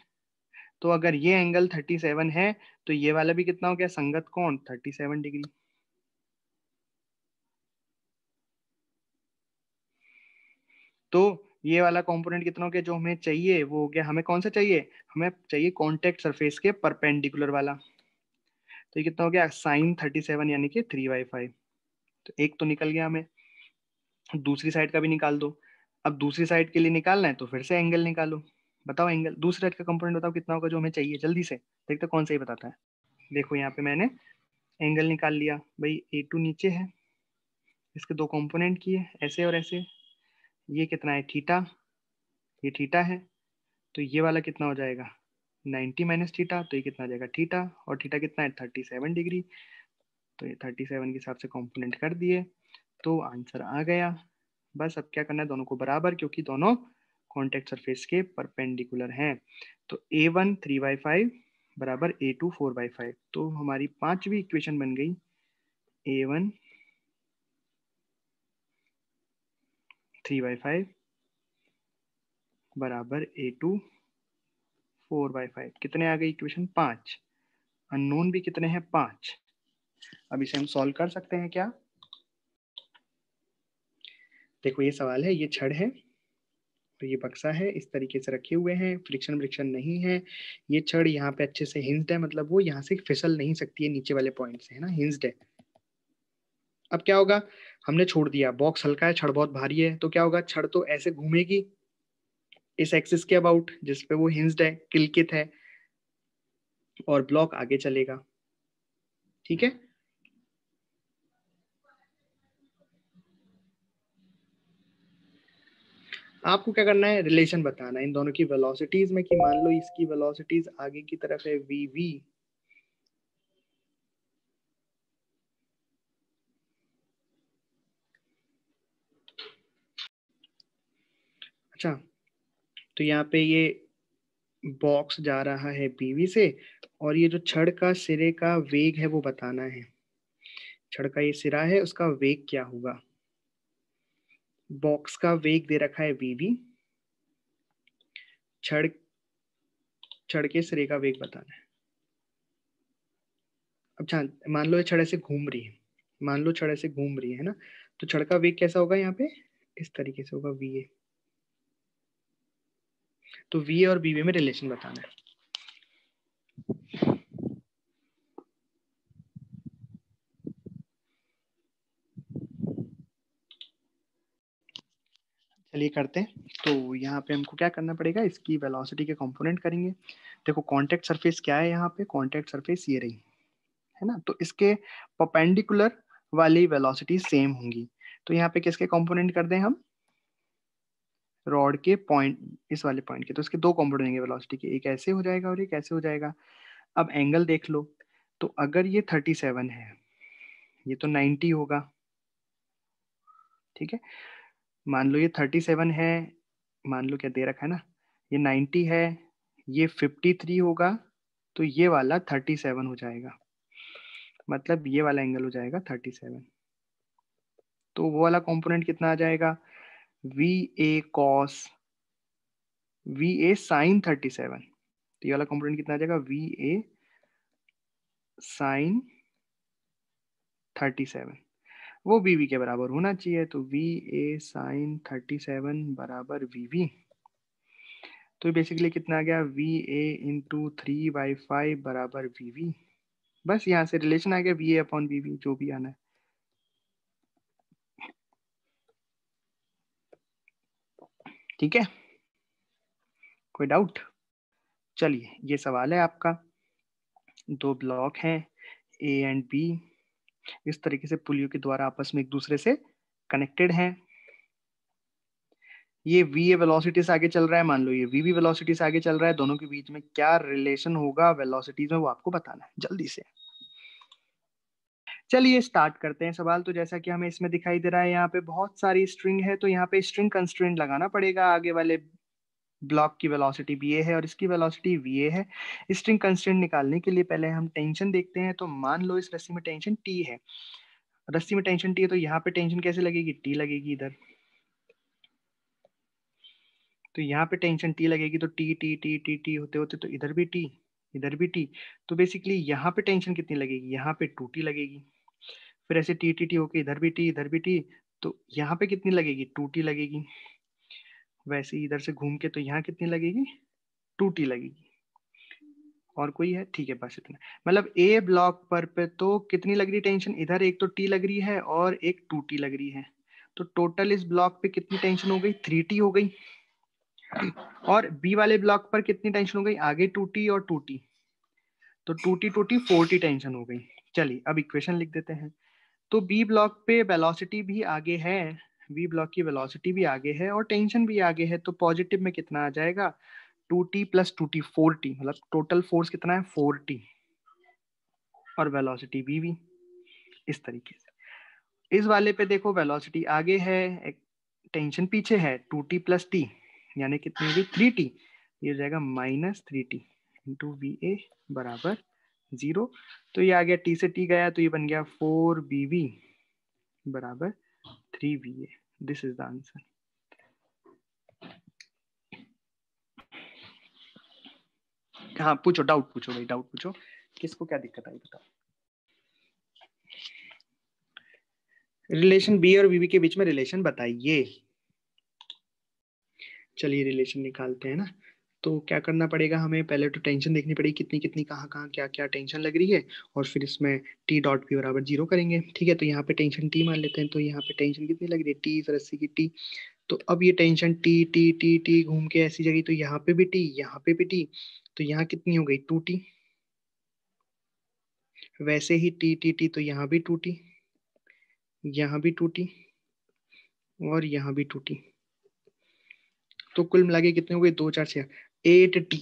तो अगर ये एंगल 37 है, तो ये वाला भी कितना हो गया? संगत कोण 37 डिग्री। तो ये वाला कंपोनेंट कितना हो गया जो हमें चाहिए? वो हो गया, हमें कौन सा चाहिए? हमें चाहिए कॉन्टेक्ट सरफेस के परपेंडिकुलर वाला। तो ये कितना हो गया? साइन 37 यानी कि 3/5। तो एक तो निकल गया हमें। दूसरी साइड का भी निकाल दो। अब दूसरी साइड के लिए निकालना है तो फिर से एंगल निकालो। बताओ एंगल, दूसरी साइड का कंपोनेंट बताओ कितना होगा जो हमें चाहिए, जल्दी से देखते कौन सही बताता है। देखो यहाँ पे मैंने एंगल निकाल लिया भाई। A2 नीचे है, इसके दो कंपोनेंट किए ऐसे और ऐसे। ये कितना है? थीटा। ये थीटा है। तो ये वाला कितना हो जाएगा? 90 माइनस थीटा। तो ये कितना आ जाएगा? थीटा। और थीटा कितना है? 37 डिग्री। तो ये 37 के हिसाब से कंपोनेंट कर दिए, तो आंसर आ गया। बस अब क्या करना है? दोनों को बराबर, क्योंकि दोनों कॉन्टेक्ट सरफेस के परपेंडिकुलर हैं। तो A1 3/5 बराबर A2 4/5। तो हमारी पांचवी इक्वेशन बन गई A1 3/5 बराबर A2 4/5। कितने आ गई इक्वेशन? 5। अननोन भी कितने हैं? 5। अब इसे हम सॉल्व कर सकते हैं क्या? देखो ये सवाल है, ये छड़ है तो ये बक्सा है, इस तरीके से रखे हुए हैं, फ्रिक्शन व्रिक्शन नहीं है। ये छड़ यहाँ पे अच्छे से हिंज्ड है, मतलब वो यहाँ से फिसल नहीं सकती है नीचे वाले पॉइंट से, है ना, हिंज्ड है। अब क्या होगा? हमने छोड़ दिया, बॉक्स हल्का है, छड़ बहुत भारी है, तो क्या होगा? छड़ तो ऐसे घूमेगी इस एक्सिस के अबाउट जिसपे वो हिंज्ड है, किलकित है, और ब्लॉक आगे चलेगा। ठीक है। आपको क्या करना है? रिलेशन बताना है इन दोनों की वेलोसिटीज में, कि मान लो इसकी वेलोसिटीज आगे की तरफ है VV। अच्छा, तो यहाँ पे ये बॉक्स जा रहा है BV से, और ये जो छड़ का सिरे का वेग है वो बताना है। छड़ का ये सिरा है, उसका वेग क्या होगा? बॉक्स का वेग दे रखा है VV। छड़ छड़ के सिरे का वेग बताना है। अच्छा, मान लो ये छड़ ऐसे घूम रही है, मान लो छड़ ऐसे घूम रही है ना, तो छड़ का वेग कैसा होगा? यहाँ पे इस तरीके से होगा VA। तो VA और BV में रिलेशन बताना है। चलिए करते हैं। तो यहाँ पे हमको क्या करना पड़ेगा? इसकी वेलोसिटी के कंपोनेंट करेंगे। देखो कॉन्टेक्ट सरफेस क्या है? यहाँ पे कॉन्टेक्ट सरफेस ये रही, है ना। तो इसके परपेंडिकुलर वाली वेलोसिटी सेम होंगी। तो यहाँ पे किसके कंपोनेंट कर दें हम? रॉड के पॉइंट, इस वाले पॉइंट के। तो इसके दो कंपोनेंट होंगे वेलोसिटी के, एक ऐसे हो जाएगा और एक ऐसे हो जाएगा। अब एंगल देख लो। तो अगर ये 37 है, ये तो 90 होगा। ठीक है। मान लो ये 37 है, मान लो क्या दे रखा है ना, ये 90 है, ये 53 होगा, तो ये वाला 37 हो जाएगा, मतलब ये वाला एंगल हो जाएगा 37। तो वो वाला कंपोनेंट कितना आ जाएगा, V A cos, V A sine 37, तो ये वाला कंपोनेंट कितना आ जाएगा, वी ए साइन 37, वो वी वी के बराबर होना चाहिए, तो वी ए साइन 37 बराबर वी वी। तो बेसिकली कितना आ गया, वी ए इंटू 3/5 बराबर वी वी। बस यहाँ से रिलेशन आ गया V A upon V V, जो भी आना है। ठीक है, कोई डाउट? चलिए, ये सवाल है आपका, दो ब्लॉक हैं ए एंड बी, इस तरीके से पुलियों के द्वारा आपस में एक दूसरे से कनेक्टेड हैं। ये वी ए वेलोसिटी से आगे चल रहा है, मान लो ये वी वी वेलोसिटी से आगे चल रहा है, दोनों के बीच में क्या रिलेशन होगा वेलोसिटीज में, वो आपको बताना है जल्दी से। चलिए स्टार्ट करते हैं सवाल। तो जैसा कि हमें इसमें दिखाई दे रहा है, यहाँ पे बहुत सारी स्ट्रिंग है, तो यहाँ पे स्ट्रिंग कंस्ट्रेंट लगाना पड़ेगा। आगे वाले ब्लॉक की वेलोसिटी बी ए है और इसकी वेलोसिटी वी ए है। स्ट्रिंग कंस्ट्रेंट निकालने के लिए पहले हम टेंशन देखते हैं। तो मान लो इस रस्सी में टेंशन टी है, रस्सी में टेंशन टी है, तो यहाँ पे टेंशन कैसे लगेगी, टी लगेगी इधर। तो यहाँ पे टेंशन टी लगेगी, तो T T T T T होते होते तो इधर भी टी, इधर भी टी। तो बेसिकली यहाँ पे टेंशन कितनी लगेगी, यहाँ पे 2t लगेगी। फिर ऐसे टी टी टी होके इधर भी टी, इधर भी टी, तो यहाँ पे कितनी लगेगी, 2t लगेगी। वैसे ही इधर से घूम के तो यहाँ कितनी लगेगी, 2t लगेगी। और कोई है? ठीक है, बस इतना। मतलब ए ब्लॉक पर पे तो कितनी लग रही टेंशन, इधर एक तो टी लग रही है और एक 2t लग रही है। तो टोटल इस ब्लॉक पे कितनी टेंशन हो गई, 3t हो गई। और बी वाले ब्लॉक पर कितनी टेंशन हो गई, आगे 2t और 2t, तो 2t 2t 4t टेंशन हो गई। चलिए अब इक्वेशन लिख देते हैं। तो बी ब्लॉक पे वेलोसिटी भी आगे है, बी ब्लॉक की वेलोसिटी भी आगे है और टेंशन भी आगे है, तो पॉजिटिव में कितना आ जाएगा, 2t प्लस 2t 4t, मतलब टोटल फोर्स कितना है 4t, और वेलोसिटी भी इस तरीके से। इस वाले पे देखो वेलोसिटी आगे है, एक टेंशन पीछे है, 2t प्लस टी यानी कितनी होगी 3t, ये हो जाएगा -3t इंटू वी ए बराबर 0। तो ये आ गया, टी से टी गया तो ये बन गया 4bv बराबर 3va। This is the answer. हाँ पूछो, डाउट पूछो भाई, डाउट पूछो, किसको क्या दिक्कत आई बताओ। रिलेशन बी और बीबी के बीच में रिलेशन बताइए। चलिए रिलेशन निकालते हैं ना। तो क्या करना पड़ेगा हमें, पहले तो टेंशन देखनी पड़ेगी कितनी कितनी कहाँ कहाँ क्या क्या टेंशन लग रही है, और फिर इसमें टी डॉट पी बराबर 0 करेंगे। ठीक है, तो यहाँ पे टेंशन टी मान लेते हैं, तो यहाँ पे टेंशन कितनी लग रही है, टी इस रस्सी की टी। तो अब ये tension T T T T घूम के ऐसी जगह, तो यहाँ पे भी टी, यहाँ पे भी टी, तो यहाँ कितनी हो गई 2t। वैसे ही टी टी टी, तो यहाँ भी 2t, यहाँ भी 2t, और यहाँ भी 2t। तो कुल मिला के कितने हो गए, 2 4 6 8t।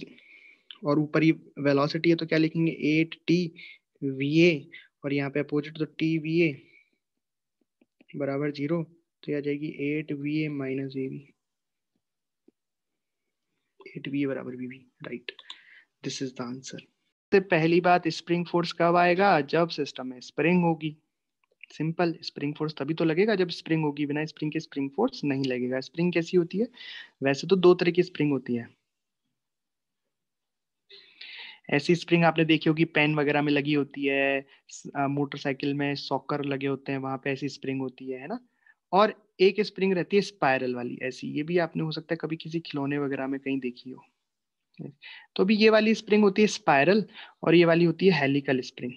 और ऊपर ही वेलोसिटी है तो क्या लिखेंगे, 8t va, और यहाँ पे अपोजिट तो t va बराबर 0, तो यह आ जाएगी 8va माइनस वी, 8va बराबर V, right. This is the answer. तो पहली बात, स्प्रिंग फोर्स कब आएगा, जब सिस्टम में स्प्रिंग होगी। सिंपल, स्प्रिंग फोर्स तभी तो लगेगा जब स्प्रिंग होगी, बिना स्प्रिंग के स्प्रिंग फोर्स नहीं लगेगा। स्प्रिंग कैसी होती है, वैसे तो दो तरह की स्प्रिंग होती है। ऐसी स्प्रिंग आपने देखी होगी पेन वगैरह में लगी होती है, मोटरसाइकिल में सॉकर लगे होते हैं वहां पे ऐसी स्प्रिंग होती है ना। और एक स्प्रिंग रहती है स्पाइरल वाली, ऐसी, ये भी आपने हो सकता है कभी किसी खिलौने वगैरह में कहीं देखी हो। तो अभी ये वाली स्प्रिंग होती है स्पाइरल, और ये वाली होती है हेलिकल स्प्रिंग,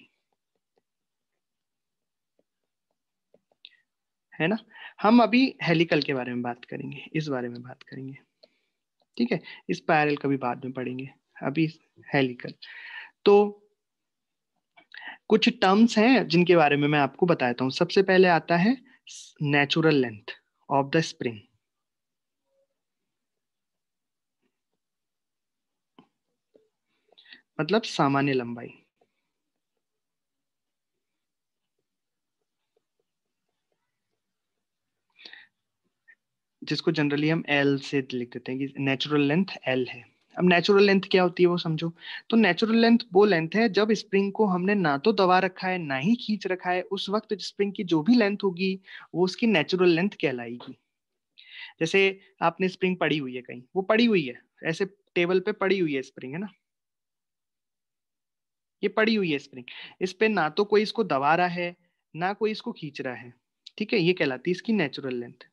है ना। हम अभी हेलिकल के बारे में बात करेंगे, इस बारे में बात करेंगे, ठीक है। स्पाइरल कभी बाद में पढ़ेंगे, अभी हेलिकल। तो कुछ टर्म्स हैं जिनके बारे में मैं आपको बताता हूँ। सबसे पहले आता है natural length of the spring, मतलब सामान्य लंबाई। जिसको जनरली हम एल से लिख देते हैं कि नेचुरल लेंथ एल है। अब नेचुरल लेंथ क्या होती है वो समझो। तो नेचुरल लेंथ वो लेंथ है जब स्प्रिंग को हमने ना तो दबा रखा है ना ही खींच रखा है, उस वक्त स्प्रिंग की जो भी लेंथ होगी वो उसकी नेचुरल लेंथ कहलाएगी। जैसे आपने स्प्रिंग पड़ी हुई है कहीं, वो पड़ी हुई है ऐसे टेबल पे पड़ी हुई है स्प्रिंग, है ना, ये पड़ी हुई है स्प्रिंग, इस पे ना तो कोई इसको दबा रहा है ना कोई इसको खींच रहा है, ठीक है, ये कहलाती है इसकी नेचुरल लेंथ।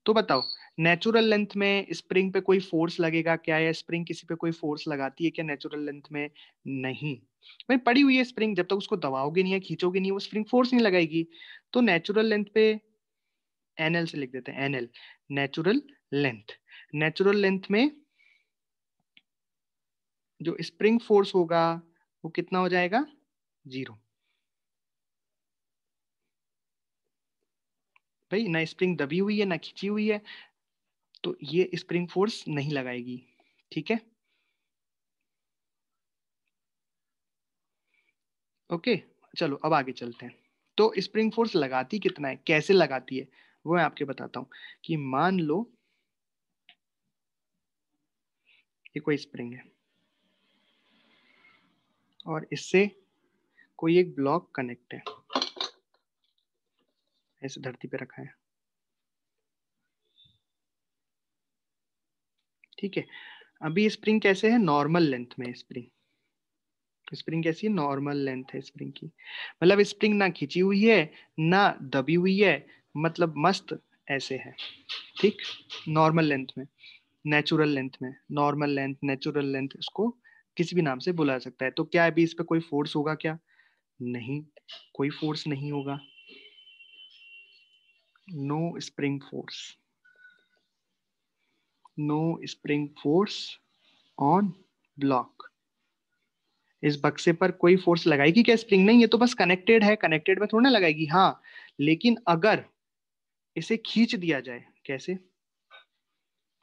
तो बताओ नेचुरल लेंथ में स्प्रिंग पे कोई फोर्स लगेगा क्या, या स्प्रिंग किसी पे कोई फोर्स लगाती है क्या नेचुरल लेंथ में? नहीं भाई, पड़ी हुई है स्प्रिंग, जब तक उसको दबाओगे नहीं या खींचोगे नहीं वो स्प्रिंग फोर्स नहीं लगाएगी। तो नेचुरल लेंथ पे एनएल से लिख देते हैं, NL natural length. Natural length में जो स्प्रिंग फोर्स होगा वो कितना हो जाएगा, 0। भाई ना स्प्रिंग दबी हुई है ना खींची हुई है, तो ये स्प्रिंग फोर्स नहीं लगाएगी, ठीक है, ओके। चलो अब आगे चलते हैं। तो स्प्रिंग फोर्स लगाती कितना है, कैसे लगाती है, वो मैं आपके बताता हूं। कि मान लो ये कोई स्प्रिंग है और इससे कोई एक ब्लॉक कनेक्ट है, ऐसे धरती पे रखा है, ठीक है। अभी स्प्रिंग कैसे है, नॉर्मल लेंथ में स्प्रिंग, स्प्रिंग कैसी है, नॉर्मल लेंथ है स्प्रिंग की, मतलब स्प्रिंग ना खींची हुई है ना दबी हुई है, मतलब मस्त ऐसे है, ठीक, नॉर्मल लेंथ में, नेचुरल लेंथ में, नॉर्मल लेंथ नेचुरल लेंथ इसको किसी भी नाम से बुला सकता है। तो क्या अभी इस पे कोई फोर्स होगा क्या, नहीं, कोई फोर्स नहीं होगा, no spring force, no spring force on block. इस बक्से पर कोई फोर्स लगाएगी क्या स्प्रिंग, नहीं, ये तो बस कनेक्टेड है, कनेक्टेड में थोड़ा ना लगाएगी, हाँ। लेकिन अगर इसे खींच दिया जाए, कैसे,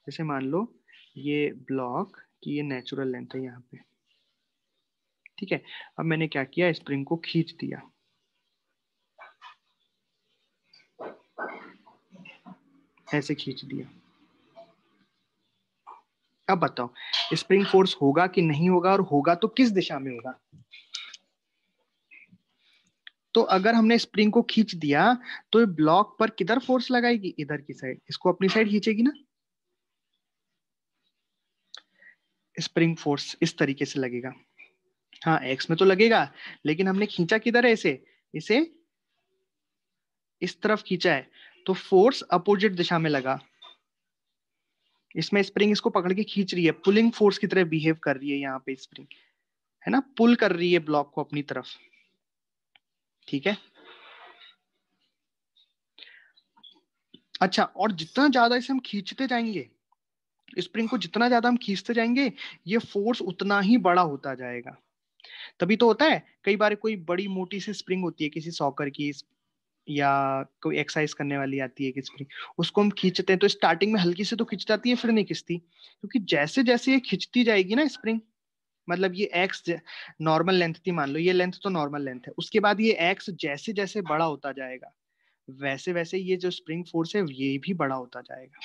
जैसे मान लो ये ब्लॉक की ये नेचुरल लेंथ है यहाँ पे, ठीक है, अब मैंने क्या किया, स्प्रिंग को खींच दिया, ऐसे खींच दिया। अब बताओ स्प्रिंग फोर्स होगा कि नहीं होगा, और होगा तो किस दिशा में होगा। तो अगर हमने स्प्रिंग को खींच दिया तो ये ब्लॉक पर किधर फोर्स लगाएगी, इधर की साइड, इसको अपनी साइड खींचेगी ना, स्प्रिंग फोर्स इस तरीके से लगेगा, हाँ एक्स में तो लगेगा, लेकिन हमने खींचा किधर है इसे, इसे इस तरफ खींचा है, तो फोर्स अपोजिट दिशा में लगा। इसमें स्प्रिंग इसको पकड़ के खींच रही है, पुलिंग फोर्स की तरह बिहेव कर रही है यहाँ पे स्प्रिंग, है ना, पुल कर रही है ब्लॉक को अपनी तरफ, ठीक है। अच्छा, और जितना ज्यादा इसे हम खींचते जाएंगे, स्प्रिंग को जितना ज्यादा हम खींचते जाएंगे, ये फोर्स उतना ही बड़ा होता जाएगा। तभी तो होता है कई बार कोई बड़ी मोटी सी स्प्रिंग होती है किसी सॉकर की, या कोई एक्सरसाइज करने वाली आती है कि स्प्रिंग, उसको हम खींचते हैं तो स्टार्टिंग में हल्की से तो खिंच जाती है, फिर नहीं खिंचती, क्योंकि जैसे जैसे ये खिंचती जाएगी ना स्प्रिंग, मतलब ये एक्स नॉर्मल लेंथ थी मान लो, ये लेंथ तो नॉर्मल लेंथ है, उसके बाद ये एक्स जैसे जैसे बड़ा होता जाएगा वैसे वैसे ये जो स्प्रिंग फोर्स है ये भी बड़ा होता जाएगा,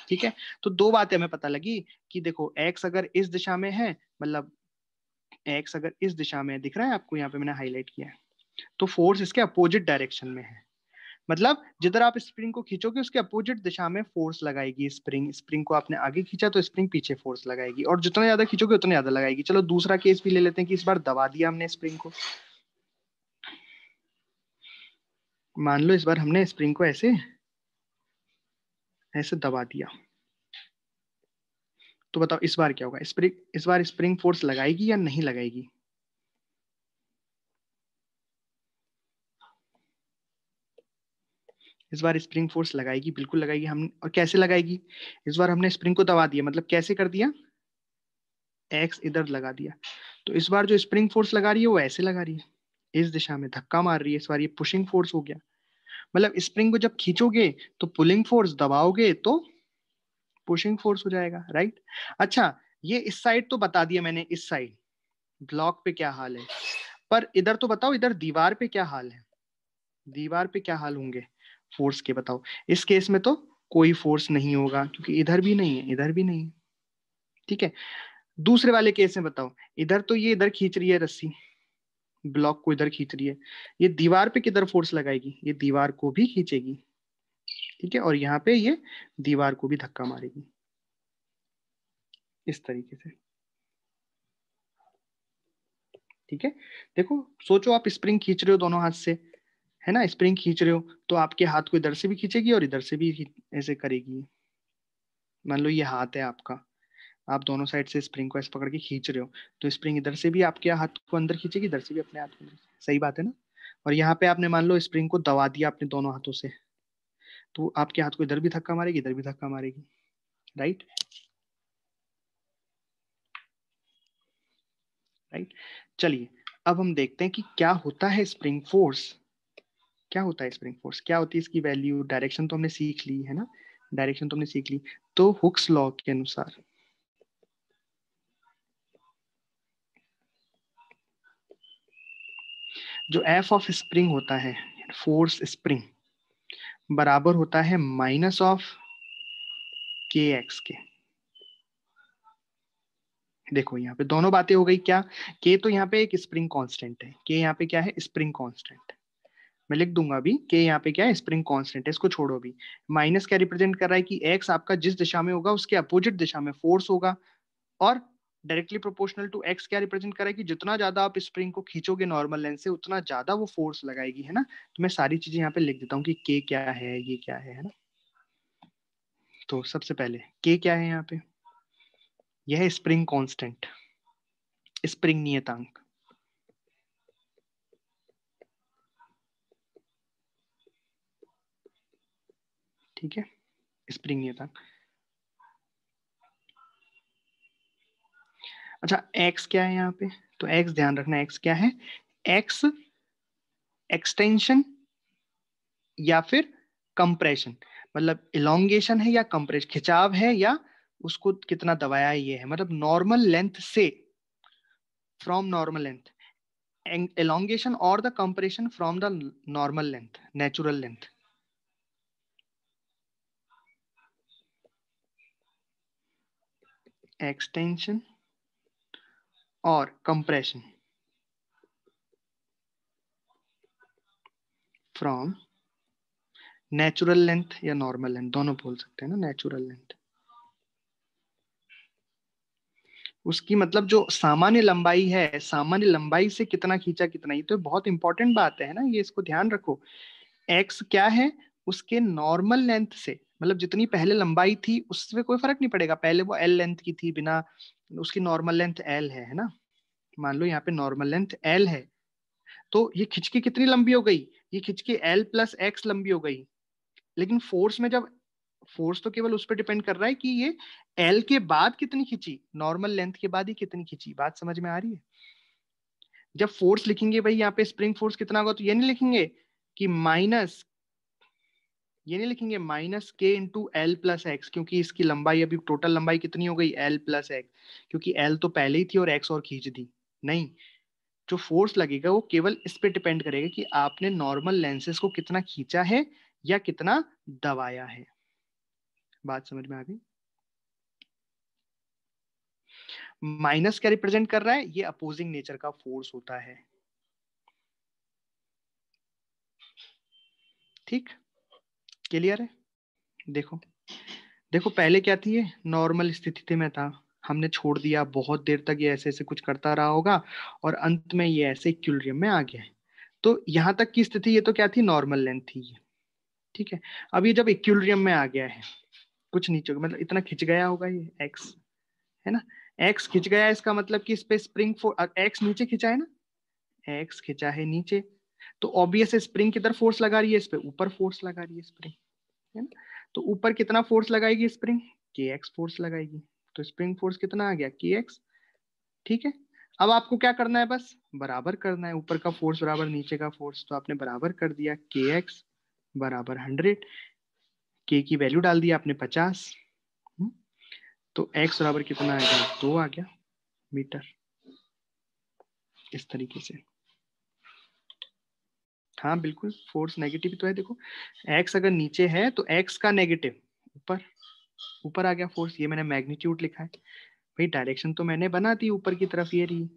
ठीक है। तो दो बातें हमें पता लगी कि देखो एक्स अगर इस दिशा में है, मतलब एक्स अगर इस दिशा में है, दिख रहा है आपको, यहाँ पे मैंने हाईलाइट किया है, तो फोर्स इसके अपोजिट डायरेक्शन में है, मतलब जिधर आप स्प्रिंग को खींचोगे उसके अपोजिट दिशा में फोर्स लगाएगी स्प्रिंग, स्प्रिंग को आपने आगे खींचा तो स्प्रिंग पीछे फोर्स लगाएगी, और जितना ज्यादा खींचोगे उतना ज्यादा लगाएगी। चलो दूसरा केस भी ले लेते हैं कि इस बार दबा दिया हमने स्प्रिंग को, मान लो इस बार हमने स्प्रिंग को ऐसे ऐसे दबा दिया, तो बताओ इस बार क्या होगा, स्प्रिंग इस बार स्प्रिंग फोर्स लगाएगी या नहीं लगाएगी, इस बार स्प्रिंग फोर्स लगाएगी, बिल्कुल लगाएगी हम, और कैसे लगाएगी, इस बार हमने स्प्रिंग को दबा दिया, मतलब कैसे कर दिया, एक्स इधर लगा दिया, तो इस बार जो स्प्रिंग फोर्स लगा रही है वो ऐसे लगा रही है, इस दिशा में धक्का मार रही है, इस बार ये पुशिंग फोर्स हो गया, मतलब स्प्रिंग को जब खींचोगे तो पुलिंग फोर्स, दबाओगे तो पुशिंग फोर्स हो जाएगा, राइट। अच्छा, ये इस साइड तो बता दिया मैंने, इस साइड ब्लॉक पे क्या हाल है, पर इधर तो बताओ, इधर दीवार पे क्या हाल है, दीवार पे क्या हाल होंगे फोर्स के, बताओ इस केस में तो कोई फोर्स नहीं होगा, क्योंकि इधर भी नहीं है, इधर भी नहीं है। ठीक है, दूसरे वाले केस में बताओ, इधर तो ये इधर खींच रही है रस्सी, ब्लॉक को इधर खींच रही है, ये दीवार पे किधर फोर्स लगाएगी, ये दीवार को भी खींचेगी। ठीक है, और यहाँ पे ये दीवार को भी धक्का मारेगी, इस तरीके से। ठीक है, देखो सोचो, आप स्प्रिंग खींच रहे हो दोनों हाथ से, है ना, स्प्रिंग खींच रहे हो, तो आपके हाथ को इधर से भी खींचेगी और इधर से भी ऐसे करेगी। मान लो ये हाथ है आपका, आप दोनों साइड से स्प्रिंग को ऐसे पकड़ के खींच रहे हो, तो स्प्रिंग इधर से भी आपके हाथ को अंदर खींचेगी, इधर से भी अपने हाथ को अंदर। सही बात है ना। और यहाँ पे आपने मान लो स्प्रिंग को दबा दिया अपने दोनों हाथों से, तो आपके हाथ को इधर भी धक्का मारेगी, इधर भी धक्का मारेगी। Right, right. चलिए, अब हम देखते हैं कि क्या होता है स्प्रिंग फोर्स। क्या होता है स्प्रिंग फोर्स, क्या होती है इसकी वैल्यू। डायरेक्शन तो हमने सीख ली है ना, डायरेक्शन तो हमने सीख ली। तो हुक्स लॉ के अनुसार जो एफ ऑफ स्प्रिंग होता है, फोर्स स्प्रिंग, बराबर होता है माइनस ऑफ के एक्स के। देखो यहाँ पे दोनों बातें हो गई क्या, के तो यहाँ पे एक स्प्रिंग कांस्टेंट है, के यहाँ पे क्या है, स्प्रिंग कांस्टेंट। मैं लिख दूंगा अभी, के यहाँ पे क्या है, स्प्रिंग कांस्टेंट है, इसको छोड़ो अभी। माइनस क्या रिप्रेजेंट कर रहा है कि एक्स आपका जिस दिशा में होगा उसके अपोजिट दिशा में फोर्स होगा, और डायरेक्टली प्रोपोर्शनल टू एक्स क्या रिप्रेजेंट कर रहा है कि जितना ज्यादा आप स्प्रिंग को खींचोगे नॉर्मल लेंथ से, उतना ज्यादा वो फोर्स लगाएगी, है ना। तो मैं सारी चीजें यहाँ पे लिख देता हूँ कि के क्या है, ये क्या है ना। तो सबसे पहले के क्या है यहाँ पे, यह है स्प्रिंग कांस्टेंट, स्प्रिंग नियतांक। ठीक है, स्प्रिंग नियतांक। अच्छा, एक्स क्या है यहाँ पे, तो एक्स ध्यान रखना, एक्स क्या है, एक्स एक्सटेंशन या फिर कंप्रेशन, मतलब इलोंगेशन है या कंप्रेशन, खिंचाव है या उसको कितना दबाया है, ये है, मतलब नॉर्मल लेंथ से, from normal length, elongation or the compression from the normal length, natural length। extension और compression from नेचुरल लेंथ या नॉर्मल लेंथ, दोनों बोल सकते हैं ना, नेचुरल लेंथ। उसकी मतलब जो सामान्य लंबाई है, सामान्य लंबाई से कितना खींचा, कितना, ये तो बहुत इंपॉर्टेंट बात है ना, ये इसको ध्यान रखो। एक्स क्या है, उसके नॉर्मल लेंथ से, मतलब जितनी पहले लंबाई थी उससे कोई फर्क नहीं पड़ेगा, पहले वो एल लेंथ की थी बिना, उसकी नॉर्मल लेंथ एल है ना। मान लो यहाँ पे नॉर्मल लेंथ एल है, तो ये खिंच के कितनी लंबी हो गई, ये खिंच के एल प्लस एक्स लंबी हो गई। लेकिन फोर्स में जब, फोर्स तो केवल उस पर डिपेंड कर रहा है कि ये एल के बाद कितनी खिंची, नॉर्मल लेंथ के बाद ही कितनी खिंची। बात समझ में आ रही है। जब फोर्स लिखेंगे भाई यहाँ पे स्प्रिंग फोर्स कितना होगा, तो ये नहीं लिखेंगे कि माइनस, ये नहीं लिखेंगे माइनस के इंटू एल प्लस एक्स, क्योंकि इसकी लंबाई अभी टोटल लंबाई कितनी हो गई, एल प्लस एक्स, क्योंकि एल तो पहले ही थी और एक्स और खींच दी। नहीं, जो फोर्स लगेगा वो केवल इस पे डिपेंड करेगा कि आपने नॉर्मल लेंसेज को कितना खींचा है या कितना दबाया है। बात समझ में आ गई। माइनस क्या रिप्रेजेंट कर रहा है, ये अपोजिंग नेचर का फोर्स होता है। ठीक, क्लियर है। देखो, देखो पहले क्या थी, ये नॉर्मल स्थिति में था, हमने छोड़ दिया, बहुत देर तक ये ऐसे ऐसे कुछ करता रहा होगा, और अंत में ये ऐसे इक्विलिब्रियम में आ गया है। तो यहां तक की स्थिति ये तो क्या थी, नॉर्मल लेंथ थी ये। ठीक है, अब ये जब इक्विलिब्रियम में आ गया है, कुछ नीचे, मतलब इतना खिंच गया होगा ये एक्स, है ना, एक्स खिंच गया है, इसका मतलब कि इस पे स्प्रिंग एक्स नीचे खिंचा है ना, एक्स खिंचा है नीचे, तो ऑब्वियस स्प्रिंग किधर फोर्स लगा रही है, इस पे ऊपर फोर्स लगा रही है स्प्रिंग, है ना। तो ऊपर कितना फोर्स लगाएगी स्प्रिंग, के एक्स फोर्स लगाएगी, तो स्प्रिंग फोर्स कितना आ गया, के एक्स। ठीक है, अब आपको क्या करना है, बस बराबर करना है, ऊपर का फोर्स बराबर नीचे का फोर्स, तो आपने बराबर कर दिया, के एक्स बराबर 100, के की वैल्यू डाल दिया आपने 50, तो एक्स बराबर कितना आ गया, 2 आ गया मीटर, इस तरीके से। हाँ बिल्कुल, फोर्स नेगेटिव तो है, देखो एक्स अगर नीचे है तो एक्स का नेगेटिव ऊपर ऊपर आ गया फोर्स, ये मैंने मैग्नीट्यूड लिखा है। भाई डायरेक्शन तो मैंने बना दी ऊपर की तरफ, ये रही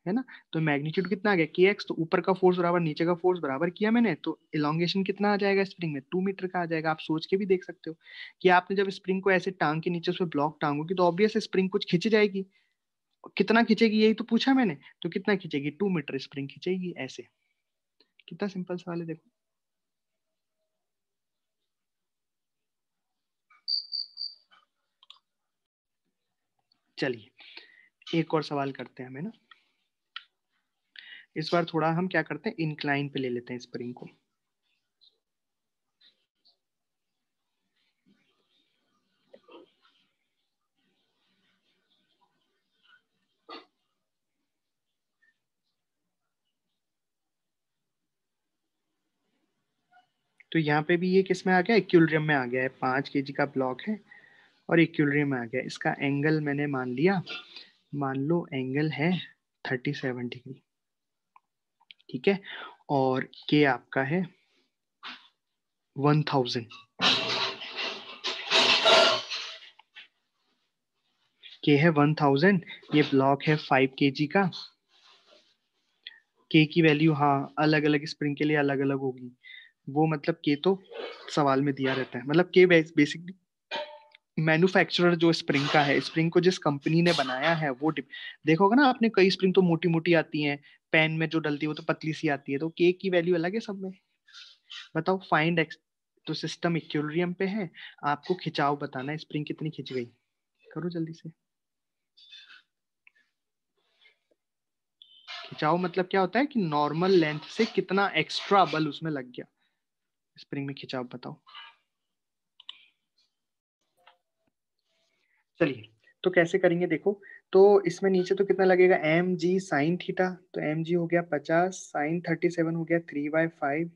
है ना। तो मैग्नीट्यूड कितना आ गया kx, तो ऊपर का फोर्स बराबर नीचे का फोर्स बराबर किया मैंने, तो इलोंगेशन कितना आ जाएगा स्प्रिंग में, 2 मीटर का आ जाएगा। आप सोच के भी देख सकते हो कि आपने जब स्प्रिंग को ऐसे टांग के नीचे उसमें ब्लॉक टांगोगी तो ऑब्वियस स्प्रिंग कुछ खींच जाएगी। कितना खींचेगी यही तो पूछा मैंने, तो कितना खींचेगी, 2 मीटर स्प्रिंग खींचेगी ऐसे। कितना सिंपल सवाल है देखो। चलिए एक और सवाल करते हैं हमें ना, इस बार थोड़ा हम क्या करते हैं, इंक्लाइन पे ले लेते हैं स्प्रिंग को। तो यहाँ पे भी ये किस में आ गया, इक्विलिब्रियम में आ गया है। 5 kg का ब्लॉक है और इक्विलिब्रियम में आ गया। इसका एंगल मैंने मान लिया, मान लो एंगल है 37 डिग्री, ठीक है। और के आपका है 1000, के है 1000, ये ब्लॉक है 5 kg का। के की वैल्यू हाँ अलग अलग स्प्रिंग के लिए अलग अलग होगी, वो मतलब के तो सवाल में दिया रहता है, मतलब के बेसिकली मैन्युफैक्चरर जो स्प्रिंग का है, स्प्रिंग को जिस कंपनी ने बनाया है वो देखा होगा ना आपने, कई स्प्रिंग तो मोटी मोटी आती हैं, पेन में जो डलती है वो तो पतली सी आती है, तो के की वैल्यू अलग है सब में। बताओ फाइंड एक्स, तो सिस्टम इक्विलिब्रियम पे है, आपको खिंचाव बताना है, स्प्रिंग कितनी खिंच गई, करो जल्दी से। खिंचाव मतलब क्या होता है कि नॉर्मल लेंथ से कितना एक्स्ट्रा बल उसमें लग गया, स्प्रिंग में खिंचाव बताओ। चलिए तो कैसे करेंगे देखो, तो इसमें नीचे तो कितना लगेगा, एम जी साइन थीटा, तो एम जी हो गया 50, साइन 37 हो गया 3/5,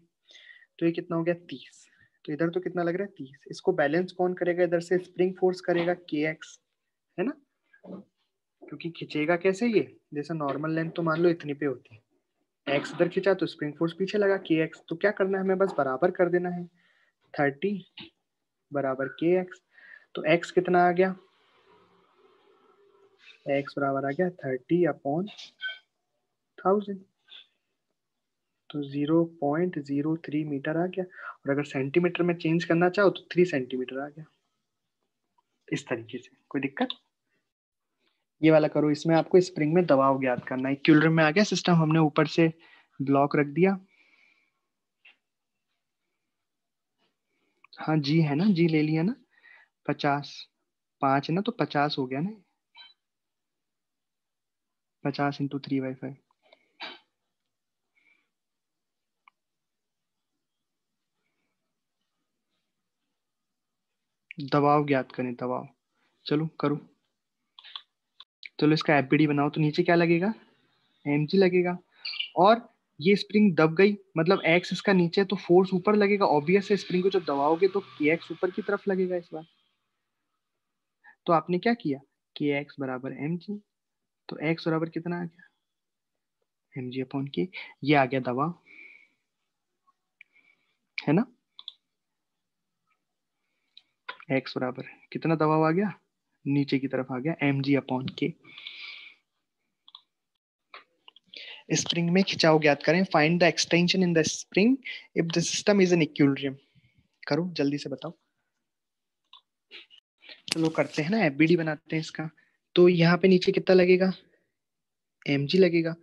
तो ये कितना हो गया 30। तो इधर तो कितना लग रहा है 30, इसको बैलेंस कौन करेगा, इधर से स्प्रिंग फोर्स करेगा के एक्स, है ना, क्योंकि खिंचेगा कैसे ये, जैसे नॉर्मल लेंथ तो मान लो इतनी पे होती है, एक्स इधर खिंचा तो स्प्रिंग फोर्स पीछे लगा के एक्स, तो क्या करना है हमें, बस बराबर कर देना है, 30 बराबर के एक्स। तो एक्स कितना आ गया, एक्स बराबर आ गया 30/1000, तो 0.03 मीटर आ गया। और अगर सेंटीमीटर में चेंज करना चाहो तो 3 सेंटीमीटर आ गया। इस तरीके से कोई दिक्कत, ये वाला करो, इसमें आपको स्प्रिंग में दबाव ज्ञात करना है। इक्विलिब्रियम में आ गया सिस्टम, हमने ऊपर से ब्लॉक रख दिया, हाँ जी है ना, जी ले लिया ना, 50, 5 है ना, तो 50 हो गया ना, 50 × 3/5। दबाव ज्ञात करें, दबाव, चलो करो। चलो इसका एफबीडी बनाओ, तो नीचे क्या लगेगा, एम जी लगेगा। और ये स्प्रिंग दब गई, मतलब एक्स इसका नीचे है, तो फोर्स ऊपर लगेगा, ऑब्वियस है स्प्रिंग को जब दबाओगे तो के एक्स ऊपर की तरफ लगेगा इस बार। तो आपने क्या किया, के एक्स बराबर एम जी, तो एक्स बराबर कितना आ गया, एम जी अपॉन के, ये आ गया दबाव, है ना। एक्स बराबर कितना दबाव आ गया, नीचे की तरफ आ गया, एम जी अपॉन के। स्प्रिंग में खिंचाव ज्ञात करें, find the extension in the spring if the system is in equilibrium. करो जल्दी से बताओ। चलो करते हैं ना, एफबीडी बनाते हैं इसका। तो यहाँ पे नीचे कितना लगेगा, एम जी लगेगा,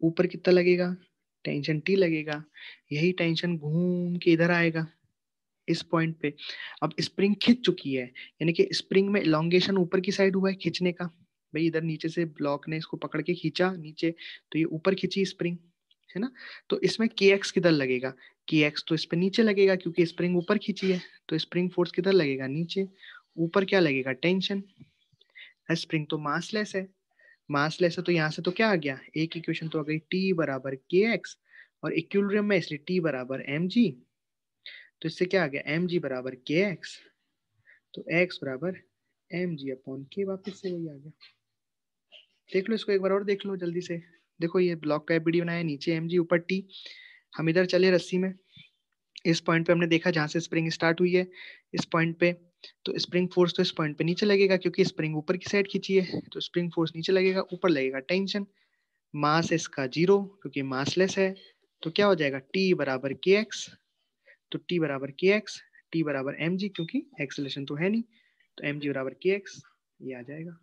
ऊपर कितना लगेगा, टेंशन टी लगेगा, यही टेंशन घूम के इधर आएगा इस पॉइंट पे। अब स्प्रिंग खिंच चुकी है, यानी कि स्प्रिंग में इलोंगेशन ऊपर की साइड हुआ है खींचने का, भाई इधर नीचे से ब्लॉक ने इसको पकड़ के खींचा नीचे, तो ये ऊपर खींची स्प्रिंग, है ना। तो इसमें के एक्स किधर लगेगा, के एक्स तो इस पे नीचे लगेगा क्योंकि स्प्रिंग ऊपर खींची है, तो स्प्रिंग फोर्स किधर लगेगा, नीचे। ऊपर क्या लगेगा, टेंशन, स्प्रिंग तो मासलेस है, मासलेस है, तो यहाँ से तो क्या आ गया, एक इक्वेशन तो आ गई टी बराबर के एक्स, और इक्विलिब्रियम में इसलिए टी बराबर एम जी, तो इससे क्या आ गया, एम जी बराबर के एक्स, तो एक्स बराबर एम जी अपॉन के, वापिस से वही आ गया। देख लो इसको एक बार और देख लो जल्दी से, देखो ये ब्लॉक का एफबीडी बनाया, नीचे एम जी ऊपर टी, हम इधर चले रस्सी में, इस पॉइंट पे हमने देखा जहां से स्प्रिंग स्टार्ट हुई है, इस पॉइंट पे तो स्प्रिंग फोर्स तो इस पॉइंट पे नीचे लगेगा क्योंकि स्प्रिंग ऊपर की साइड खींची है, तो स्प्रिंग फोर्स नीचे लगेगा, ऊपर लगेगा टेंशन। मास इसका 0 क्योंकि मासलेस है, तो क्या हो जाएगा T बराबर kx। तो T बराबर kx, T बराबर mg क्योंकि एक्सेलरेशन तो है नहीं, तो mg बराबर kx, ये आ जाएगा।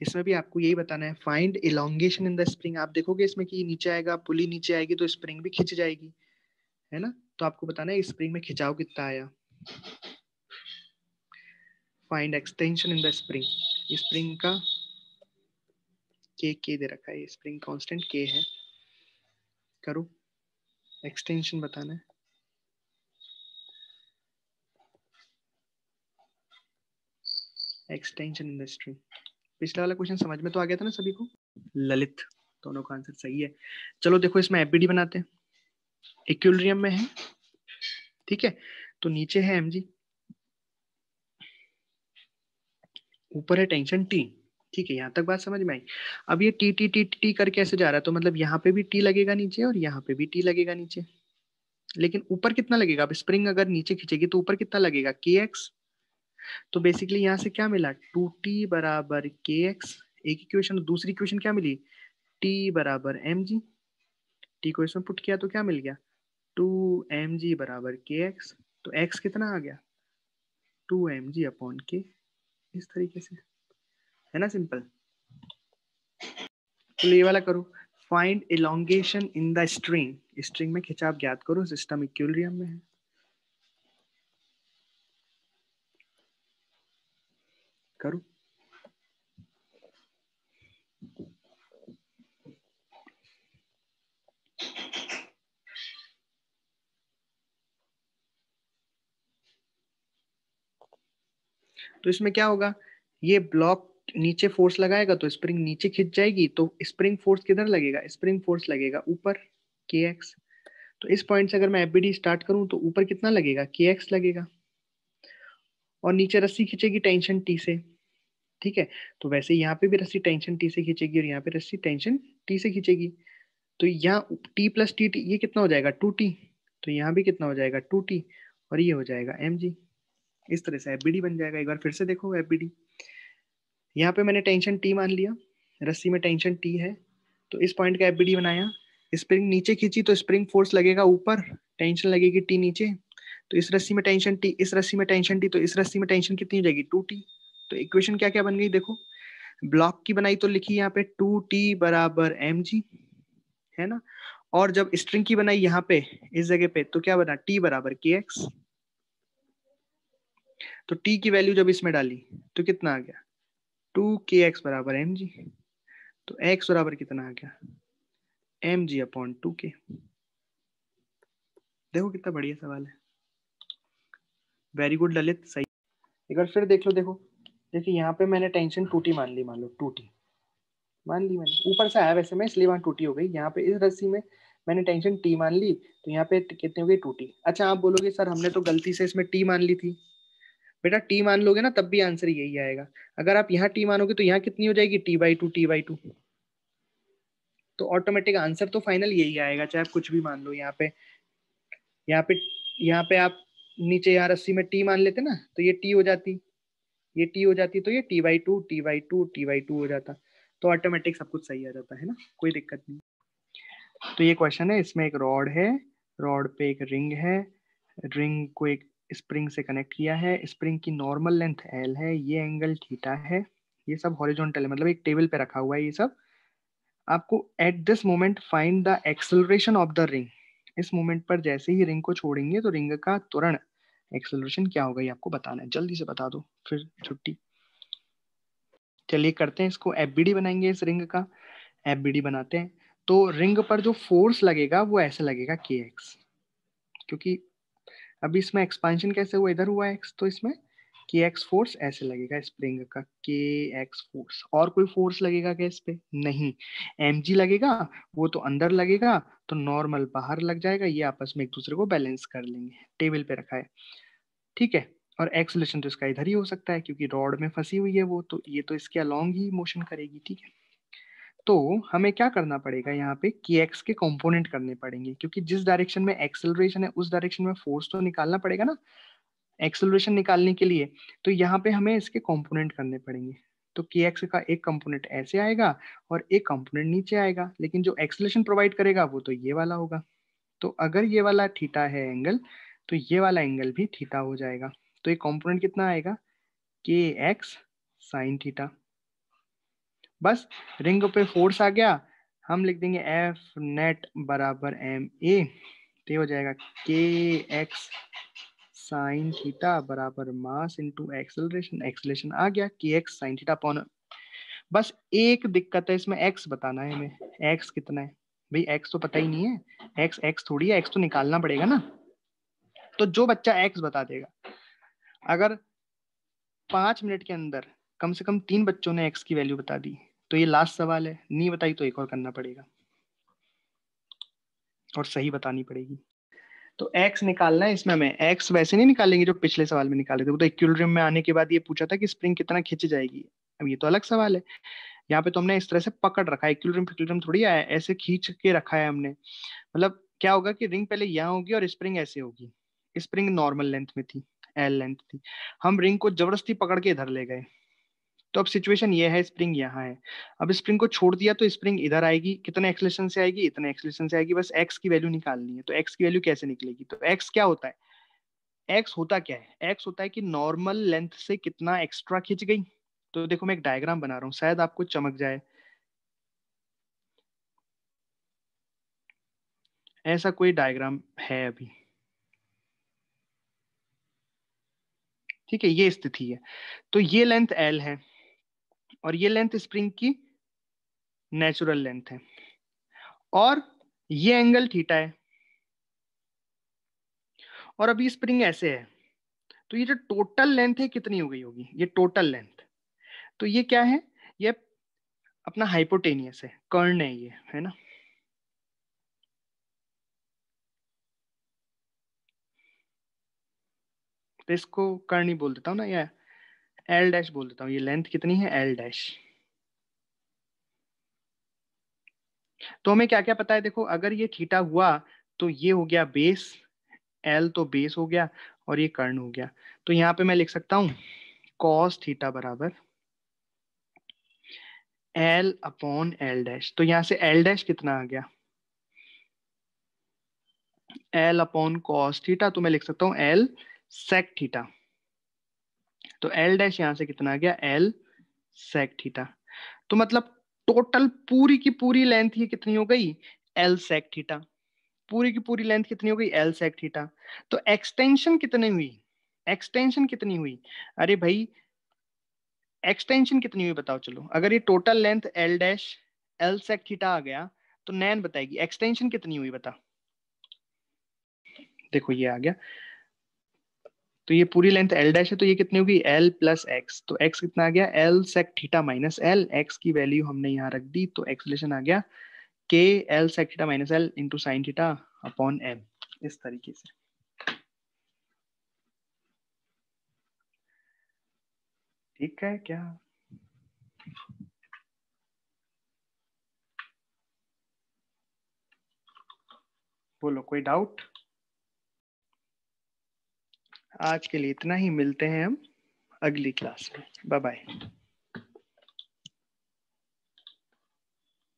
इसमें भी आपको यही बताना है, find elongation in the spring. आप देखोगे इसमें कि नीचे आएगा, पुली नीचे आएगी तो स्प्रिंग भी खिंच जाएगी, है ना। तो आपको बताना है स्प्रिंग में खिंचाव कितना आया। Find extension in the spring, spring का के दे रखा है, स्प्रिंग कांस्टेंट के है। करो, एक्सटेंशन बताना है। Extension in the string. पिछला वाला क्वेश्चन समझ में तो आ गया था ना सभी को। ललित, दोनों का आंसर सही है। चलो देखो इसमें एफबीडी बनाते हैं, इक्विलिब्रियम में है, ठीक है। तो नीचे है mg, ऊपर है टेंशन T, ठीक है। यहाँ तक बात समझ में आई। अब ये टी टी टी टी करके ऐसे जा रहा है, तो मतलब यहाँ पे भी T लगेगा नीचे और यहाँ पे भी T लगेगा नीचे, लेकिन ऊपर कितना लगेगा। अब स्प्रिंग अगर नीचे खींचेगी तो ऊपर कितना लगेगा, kx। तो बेसिकली यहाँ से क्या मिला, 2t बराबर kx, एक इक्वेशन। दूसरी इक्वेशन क्या मिली, t बराबर mg। t को इसमें पुट किया तो क्या मिल गया, 2mg बराबर kx। तो x कितना आ गया, 2mg अपॉन k। इस तरीके से, है ना, सिंपल। तो ये वाला करो, find elongation in the string, string में खिंचाव ज्ञात करो, सिस्टम इक्विलिब्रियम में है। करो। तो इसमें क्या होगा, ये ब्लॉक नीचे फोर्स लगाएगा तो स्प्रिंग नीचे खिंच जाएगी, तो स्प्रिंग फोर्स किधर लगेगा, स्प्रिंग फोर्स लगेगा ऊपर, kx। तो इस पॉइंट से अगर मैं एफबीडी स्टार्ट करूं तो ऊपर कितना लगेगा, kx लगेगा, और नीचे रस्सी खींचेगी टेंशन T से, ठीक है। तो वैसे यहाँ पे भी रस्सी टेंशन T से खींचेगी और यहाँ पे रस्सी टेंशन T से खींचेगी। तो यहाँ T प्लस टी, ये कितना हो जाएगा, 2t। तो यहाँ भी कितना हो जाएगा, 2t, और ये हो जाएगा mg। इस तरह से एफबीडी बन जाएगा। एक बार फिर से देखो एफबीडी, यहाँ पे मैंने टेंशन T मान लिया, रस्सी में टेंशन T है, तो इस पॉइंट का एफबीडी बनाया। स्प्रिंग नीचे खींची तो स्प्रिंग फोर्स लगेगा ऊपर, टेंशन लगेगी T नीचे। तो इस रस्सी में टेंशन T, इस रस्सी में टेंशन T, तो इस रस्सी में टेंशन कितनी हो जाएगी, 2t। तो इक्वेशन क्या क्या बन गई देखो, ब्लॉक की बनाई तो लिखी यहाँ पे 2t बराबर mg, है ना। और जब स्ट्रिंग की बनाई यहाँ पे इस जगह पे, तो क्या बना, t बराबर kx। तो t की वैल्यू जब इसमें डाली तो कितना आ गया, 2kx बराबर mg। तो x बराबर कितना आ गया, mg अपॉन 2k। देखो कितना बढ़िया सवाल है। वेरी गुड ललित, सही। एक बार फिर देख लो, देखो देखिए यहाँ पे मैंने टेंशन 2t मान ली, मान लो 2t मान ली मैंने, ऊपर से आया वैसे मैं, इसलिए वहां 2t हो गई। यहाँ पे इस रस्सी में मैंने टेंशन t मान ली, तो यहाँ पे कितनी हो गई, 2t। अच्छा आप बोलोगे सर हमने तो गलती से इसमें t मान ली थी। बेटा t मान लोगे ना तब भी आंसर यही आएगा। अगर आप यहाँ t मानोगे तो यहाँ कितनी हो जाएगी, t/2 तो ऑटोमेटिक आंसर तो फाइनल यही आएगा, चाहे आप कुछ भी मान लो। यहाँ पे यहाँ पे आप नीचे यहाँ रस्सी में t मान लेते ना, तो ये t हो जाती, ये t हो जाती, तो ये t/2 हो जाता। तो ऑटोमेटिक सब कुछ सही आ जाता है ना, कोई दिक्कत नहीं। तो ये क्वेश्चन है, इसमें एक रॉड है, रॉड पे एक रिंग है, रिंग को एक स्प्रिंग से कनेक्ट किया है, स्प्रिंग की नॉर्मल लेंथ L है, ये एंगल थीटा है, ये सब हॉरिजॉन्टल है, मतलब एक टेबल पे रखा हुआ है ये सब। आपको at this moment find the acceleration of the ring. इस मोमेंट पर जैसे ही रिंग को छोड़ेंगे तो रिंग का त्वरण एक्सेलरेशन क्या होगा, ये आपको बताना है। जल्दी से बता दो फिर छुट्टी। चलिए करते हैं इसको, एफबीडी बनाएंगे इस रिंग का। एफबीडी बनाते हैं तो रिंग पर जो फोर्स लगेगा वो ऐसे लगेगा kx, क्योंकि अभी इसमें एक्सपांशन कैसे हुआ, इधर हुआ x, तो इसमें kx फोर्स ऐसे लगेगा स्प्रिंग का, kx फोर्स। और कोई फोर्स लगेगा क्या इस पे, नहीं, mg लगेगा, वो तो अंदर लगेगा, तो नॉर्मल बाहर लग जाएगा, ये आपस में एक दूसरे को बैलेंस कर लेंगे। टेबल पे रखा है, ठीक है। और एक्सलेशन तो इसका इधर ही हो सकता है क्योंकि रॉड में फंसी हुई है वो, तो ये तो इसके अलोंग ही मोशन करेगी, ठीक है। तो हमें क्या करना पड़ेगा, यहाँ पे kx के कंपोनेंट करने पड़ेंगे, क्योंकि जिस डायरेक्शन में एक्सेलरेशन है उस डायरेक्शन में फोर्स तो निकालना पड़ेगा ना। एक्सेलरेशन निकालने के लिए, तो यहाँ पे हमें इसके कंपोनेंट करने पड़ेंगे। तो kx का एक कंपोनेंट ऐसे आएगा और एक कंपोनेंट नीचे आएगा, लेकिन जो एक्सेलरेशन प्रोवाइड करेगा वो तो ये वाला होगा। तो अगर ये वाला थीटा है एंगल, तो ये वाला एंगल भी थीटा हो जाएगा। तो ये कंपोनेंट कितना आएगा, kx साइन थीटा। बस रिंग पे फोर्स आ गया, हम लिख देंगे F नेट बराबर ma, तो ये हो जाएगा kx साइन थीटा बराबर मास इंटू एक्सेलरेशन। एक्सेलरेशन आ गया kx साइन थीटा अपॉन। बस एक दिक्कत है इसमें, x बताना है हमें, x कितना है भाई, x तो पता ही नहीं है, x थोड़ी है, x तो निकालना पड़ेगा ना। तो जो बच्चा x बता देगा, अगर 5 मिनट के अंदर कम से कम 3 बच्चों ने x की वैल्यू बता दी, तो ये लास्ट सवाल है, नहीं बताई तो एक और करना पड़ेगा और सही बतानी पड़ेगी। तो x निकालना है इसमें हमें। x वैसे नहीं निकालेंगे जो पिछले सवाल में निकाले थे, वो तो इक्विलिब्रियम में आने के बाद ये पूछा था कि स्प्रिंग कितना खिंच जाएगी। अब ये तो अलग सवाल है, यहाँ पे तो हमने इस तरह से पकड़ रखा है, इक्विलिब्रियम थोड़ी आया है, ऐसे खींच के रखा है हमने। मतलब क्या होगा कि रिंग पहले यहाँ होगी और स्प्रिंग ऐसे होगी। स्प्रिंग नॉर्मल लेंथ में थी, एल लेंथ थी, हम रिंग को जबरदस्ती पकड़ के इधर ले गए। तो अब सिचुएशन ये है, स्प्रिंग यहाँ है, अब स्प्रिंग को छोड़ दिया तो स्प्रिंग इधर आएगी, कितने एक्सेलरेशन से आएगी, इतने एक्सेलरेशन से आएगी। बस एक्स की वैल्यू निकालनी है। तो एक्स की वैल्यू कैसे निकलेगी, तो एक्स क्या होता है, एक्स होता क्या है, एक्स होता है कि नॉर्मल लेंथ से कितना एक्स्ट्रा खिंच गई। तो देखो मैं एक डायग्राम बना रहा हूँ, शायद आपको चमक जाए। ऐसा कोई डायग्राम है अभी, ठीक है, ये स्थिति है। तो ये लेंथ एल है और ये लेंथ स्प्रिंग की नेचुरल लेंथ है और ये एंगल थीटा है और अभी स्प्रिंग ऐसे है। तो ये जो टोटल लेंथ है कितनी हो गई होगी, ये टोटल लेंथ। तो ये क्या है, ये अपना हाइपोटेनियस है, कर्ण है ये, है ना। तो इसको कर्ण ही बोल देता हूँ ना, या एल डैश बोल देता हूँ। ये लेंथ कितनी है, एल डैश। तो हमें क्या क्या पता है, देखो अगर ये थीटा हुआ तो ये हो गया बेस, एल तो बेस हो गया और ये कर्ण हो गया। तो यहाँ पे मैं लिख सकता हूँ कॉस थीटा बराबर एल अपॉन एल डैश। तो यहाँ से एल डैश कितना आ गया, एल अपॉन कॉस थीटा, तो मैं लिख सकता हूँ एल सेक थीटा। तो एल डैश यहाँ से कितना आ गया, एल सेक थीटा। तो मतलब टोटल पूरी की पूरी लेंथ ये कितनी हो गई, एल सेक थीटा। पूरी की पूरी लेंथ कितनी हो गई, एल सेक थीटा। तो एक्सटेंशन कितनी हुई, एक्सटेंशन कितनी हुई, अरे भाई एक्सटेंशन कितनी हुई बताओ। चलो अगर ये total length L dash L sec theta आ गया, तो नैन बताएगी एक्सटेंशन कितनी हुई बता। देखो ये आ गया, तो ये पूरी लेंथ एल डैश है, तो ये कितनी होगी, एल प्लस एक्स। तो एक्स कितना आ गया, L sec theta minus L. X की वैल्यू हमने यहाँ रख दी, तो एक्सलेशन आ गया K L sec theta minus L into sine theta upon M. इस तरीके से, ठीक है क्या। बोलो कोई डाउट। आज के लिए इतना ही, मिलते हैं हम अगली क्लास में। Bye bye.